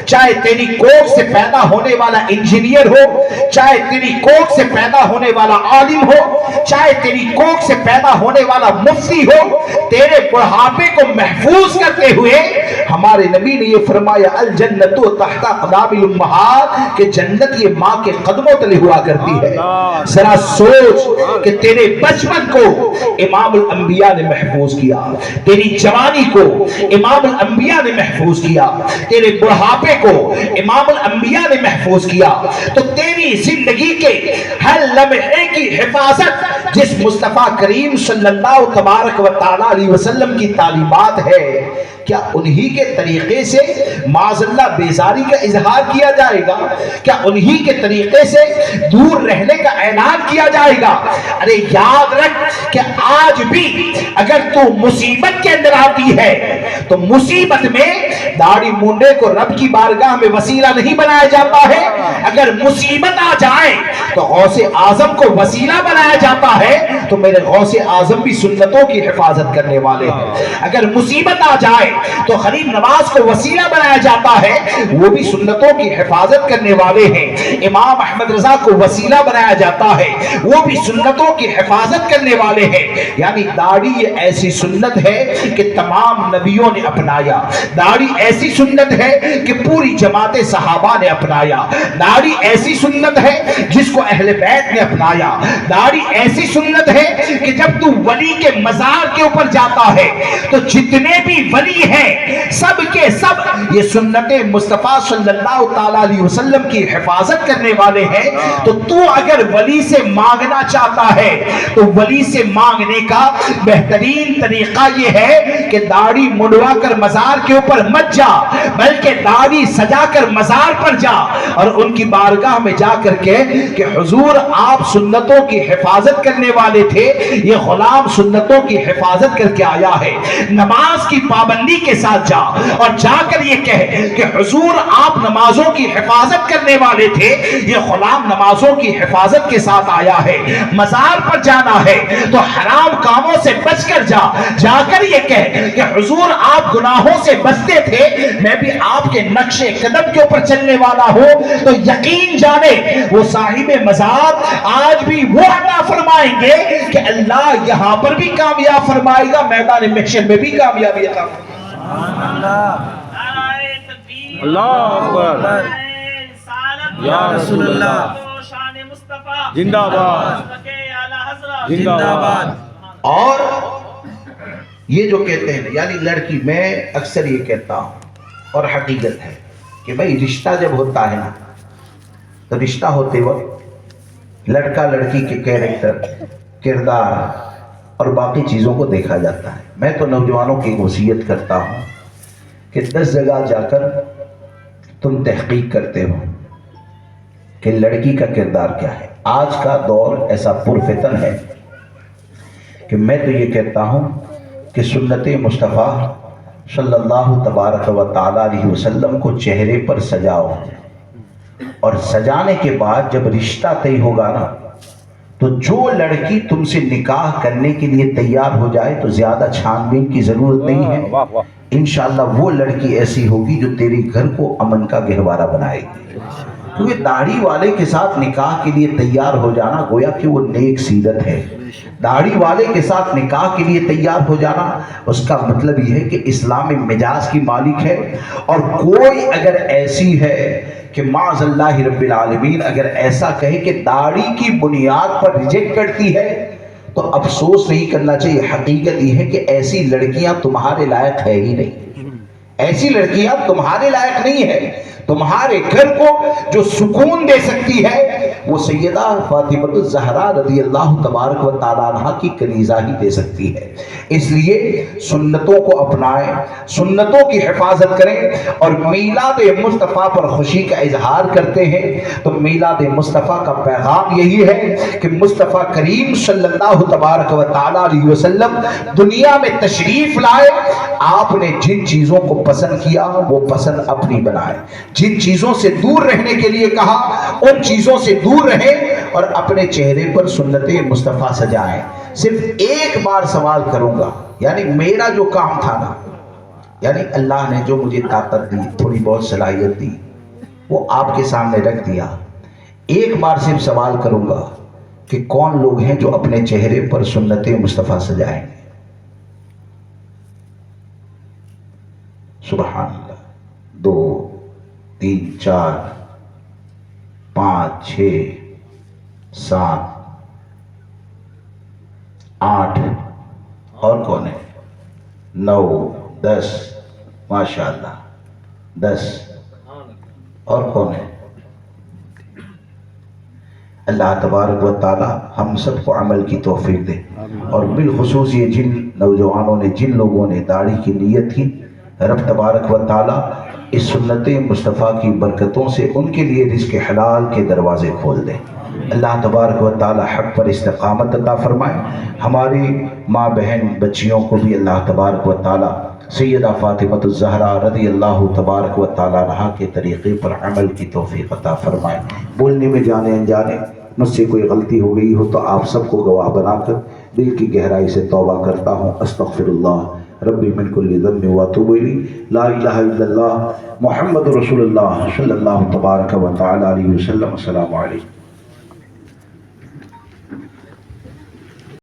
چاہے تیری کوکھ سے پیدا ہونے والا انجینئر ہو، چاہے تیری کوکھ سے پیدا ہونے والا عالم ہو، چاہے تیری کوکھ سے پیدا ہونے والا مفتی ہو، تیرے بڑھاپے کو محفوظ کرتے ہوئے ہمارے نبی نے یہ فرمایا الجنت تحت اقدام الامہات، کہ جنت یہ ماں کے قدموں تلے ہوا کرتی ہے. ذرا سوچ کہ تیرے بچپن کو امام الانبیاء نے محفوظ کیا، تیری جوانی کو امام الانبیاء نے محفوظ کیا، تیرے بڑھاپے کو امام الانبیاء نے محفوظ کیا، تو تیری زندگی کے ہر لمحے کی حفاظت جس مصطفیٰ کریم صلی اللہ تبارک و تعالی علیہ وسلم کی تعلیمات ہے، کیا انہی کے طریقے سے معاذ اللہ بیزاری کا اظہار کیا جائے گا؟ کیا انہی کے طریقے سے دور رہنے کا اعلان کیا جائے گا؟ ارے یاد رکھ کہ آج بھی اگر تو مصیبت کے اندر آتی ہے تو مصیبت میں داڑھی مونڈے کو رب کی بارگاہ میں وسیلہ نہیں بنایا جاتا ہے. اگر مصیبت آ جائے تو غوث اعظم کو وسیلہ بنایا جاتا ہے، تو میرے غوث اعظم بھی سنتوں کی حفاظت کرنے والے ہیں. اگر مصیبت آ جائے تو غریب نواز کو وسیلہ بنایا جاتا ہے، وہ بھی سنتوں کی حفاظت کرنے والے ہیں. امام احمد رضا کو وسیلہ بنایا جاتا ہے، وہ بھی سنتوں کی حفاظت کرنے والے ہیں. یعنی داڑھی یہ ایسی سنت ہے کہ تمام نبیوں نے اپنایا، داڑھی ایسی سنت ہے کہ پوری جماعت صحابہ نے اپنایا، داڑھی ایسی سنت ہے جس کو اہل بیت نے اپنایا، داڑھی ایسی سنت ہے کہ جب تو ولی کے مزار کے اوپر جاتا ہے تو جتنے بھی ولی ہیں سب کے سب یہ سنت مصطفیٰ صلی اللہ تعالی علیہ وسلم کی حفاظت کرنے والے ہیں. تو اگر ولی سے مانگنا چاہتا ہے تو ولی سے مانگنے کا بہترین طریقہ یہ ہے کہ داڑھی منڈوا کر مزار کے اوپر مت جا، بلکہ داڑھی سجا کر مزار پر جا اور ان کی بارگاہ میں جا کر کے کہ حضور آپ سنتوں کی حفاظت کرنے والے تھے، یہ غلام سنتوں کی حفاظت کر کے آیا ہے. نماز کی پابندی کے ساتھ جا اور جا کر یہ کہے کہ حضور آپ نمازوں کی حفاظت کرنے والے تھے، یہ غلام نمازوں کی حفاظت کے ساتھ آیا ہے. مزار پر جانا ہے تو حرام کاموں سے بچ کر جا کر یہ کہے کہ حضور آپ گناہوں سے بچتے تھے، میں بھی آپ کے نقش قدم کے اوپر چلنے والا ہوں. تو یقین جانے وہ صاحب مزار آج بھی وہ عطا فرمائیں گے کہ اللہ یہاں پر بھی کامیاب فرمائے گا، میدان محشر میں بھی کامیابی عطا فرمائے گا. اللہ اکبر، یا رسول اللہ، زندہ باد، زندہ باد. اور یہ جو کہتے ہیں یعنی لڑکی، میں اکثر یہ کہتا ہوں اور حقیقت ہے کہ بھئی رشتہ جب ہوتا ہے نا تو رشتہ ہوتے وقت لڑکا لڑکی کے کیریکٹر، کردار اور باقی چیزوں کو دیکھا جاتا ہے. میں تو نوجوانوں کی وصیت کرتا ہوں کہ 10 جگہ جا کر تم تحقیق کرتے ہو کہ لڑکی کا کردار کیا ہے. آج کا دور ایسا پرفتن ہے کہ میں تو یہ کہتا ہوں کہ سنت مصطفیٰ صلی اللہ تبارک و تعالی علیہ وسلم کو چہرے پر سجاؤ، اور سجانے کے بعد جب رشتہ طے ہوگا نا تو جو لڑکی تم سے نکاح کرنے کے لیے تیار ہو جائے تو زیادہ چھان بین کی ضرورت نہیں ہے. انشاءاللہ وہ لڑکی ایسی ہوگی جو تیرے گھر کو امن کا گہوارہ بنائے گی. کیونکہ داڑھی والے کے ساتھ نکاح کے لیے تیار ہو جانا گویا کہ وہ نیک سیرت ہے. داڑھی والے کے ساتھ نکاح کے لیے تیار ہو جانا اس کا مطلب یہ ہے کہ اسلام مزاج کی مالک ہے. اور کوئی اگر ایسی ہے کہ معاذ اللہ رب العالمین اگر ایسا کہے کہ داڑھی کی بنیاد پر ریجیکٹ کرتی ہے تو افسوس نہیں کرنا چاہیے. حقیقت یہ ہے کہ ایسی لڑکیاں تمہارے لائق ہے ہی نہیں. ایسی لڑکیاں تمہارے لائق نہیں ہے. تمہارے گھر کو جو سکون دے سکتی ہے وہ سیدہ فاطمہ الزہرا رضی اللہ تبارک و تعالیٰ عنہ کی کلیزہ ہی دے سکتی ہے. اس لیے سنتوں کو اپنائیں, سنتوں کی حفاظت کریں. اور میلاد مصطفیٰ پر خوشی کا اظہار کرتے ہیں تو میلاد مصطفیٰ کا پیغام یہی ہے کہ مصطفیٰ کریم صلی اللہ تبارک و تعالیٰ علیہ وسلم دنیا میں تشریف لائے. آپ نے جن چیزوں کو پسند کیا وہ پسند اپنی بنائے. جن چیزوں سے دور رہنے کے لیے کہا ان چیزوں سے دور رہیں اور اپنے چہرے پر سنت مصطفیٰ سجائیں. صرف ایک بار سوال کروں گا, یعنی میرا جو کام تھا نا, یعنی اللہ نے جو مجھے طاقت دی, تھوڑی بہت صلاحیت دی, وہ آپ کے سامنے رکھ دیا. ایک بار صرف سوال کروں گا کہ کون لوگ ہیں جو اپنے چہرے پر سنت مصطفیٰ سجائیں گے؟ سبحان اللہ. 2 3 4 5 6 7 8 اور کون ہے؟ 9 10 ماشاءاللہ 10 اور کون ہے؟ اللہ تبارک و تعالی ہم سب کو عمل کی توفیق دے. اور بالخصوص یہ جن نوجوانوں نے, جن لوگوں نے داڑھی کی نیت کی, رب تبارک و تعالی اس سنت مصطفیٰ کی برکتوں سے ان کے لیے رزق حلال کے دروازے کھول دے. اللہ تبارک و تعالی حق پر استقامت عطا فرمائے. ہماری ماں بہن بچیوں کو بھی اللہ تبارک و تعالی سیدہ فاطمہ الزہرا رضی اللہ تبارک و تعالی عنہا کے طریقے پر عمل کی توفیق عطا فرمائے. بولنے میں جانے انجانے مجھ سے کوئی غلطی ہو گئی ہو تو آپ سب کو گواہ بنا کر دل کی گہرائی سے توبہ کرتا ہوں. استغفر اللہ ربی من کل ذنب واتوب الیہ. لا الہ الا اللہ محمد رسول اللہ صلی اللہ تبارک و تعالی علیہ وسلم. السلام علیکم.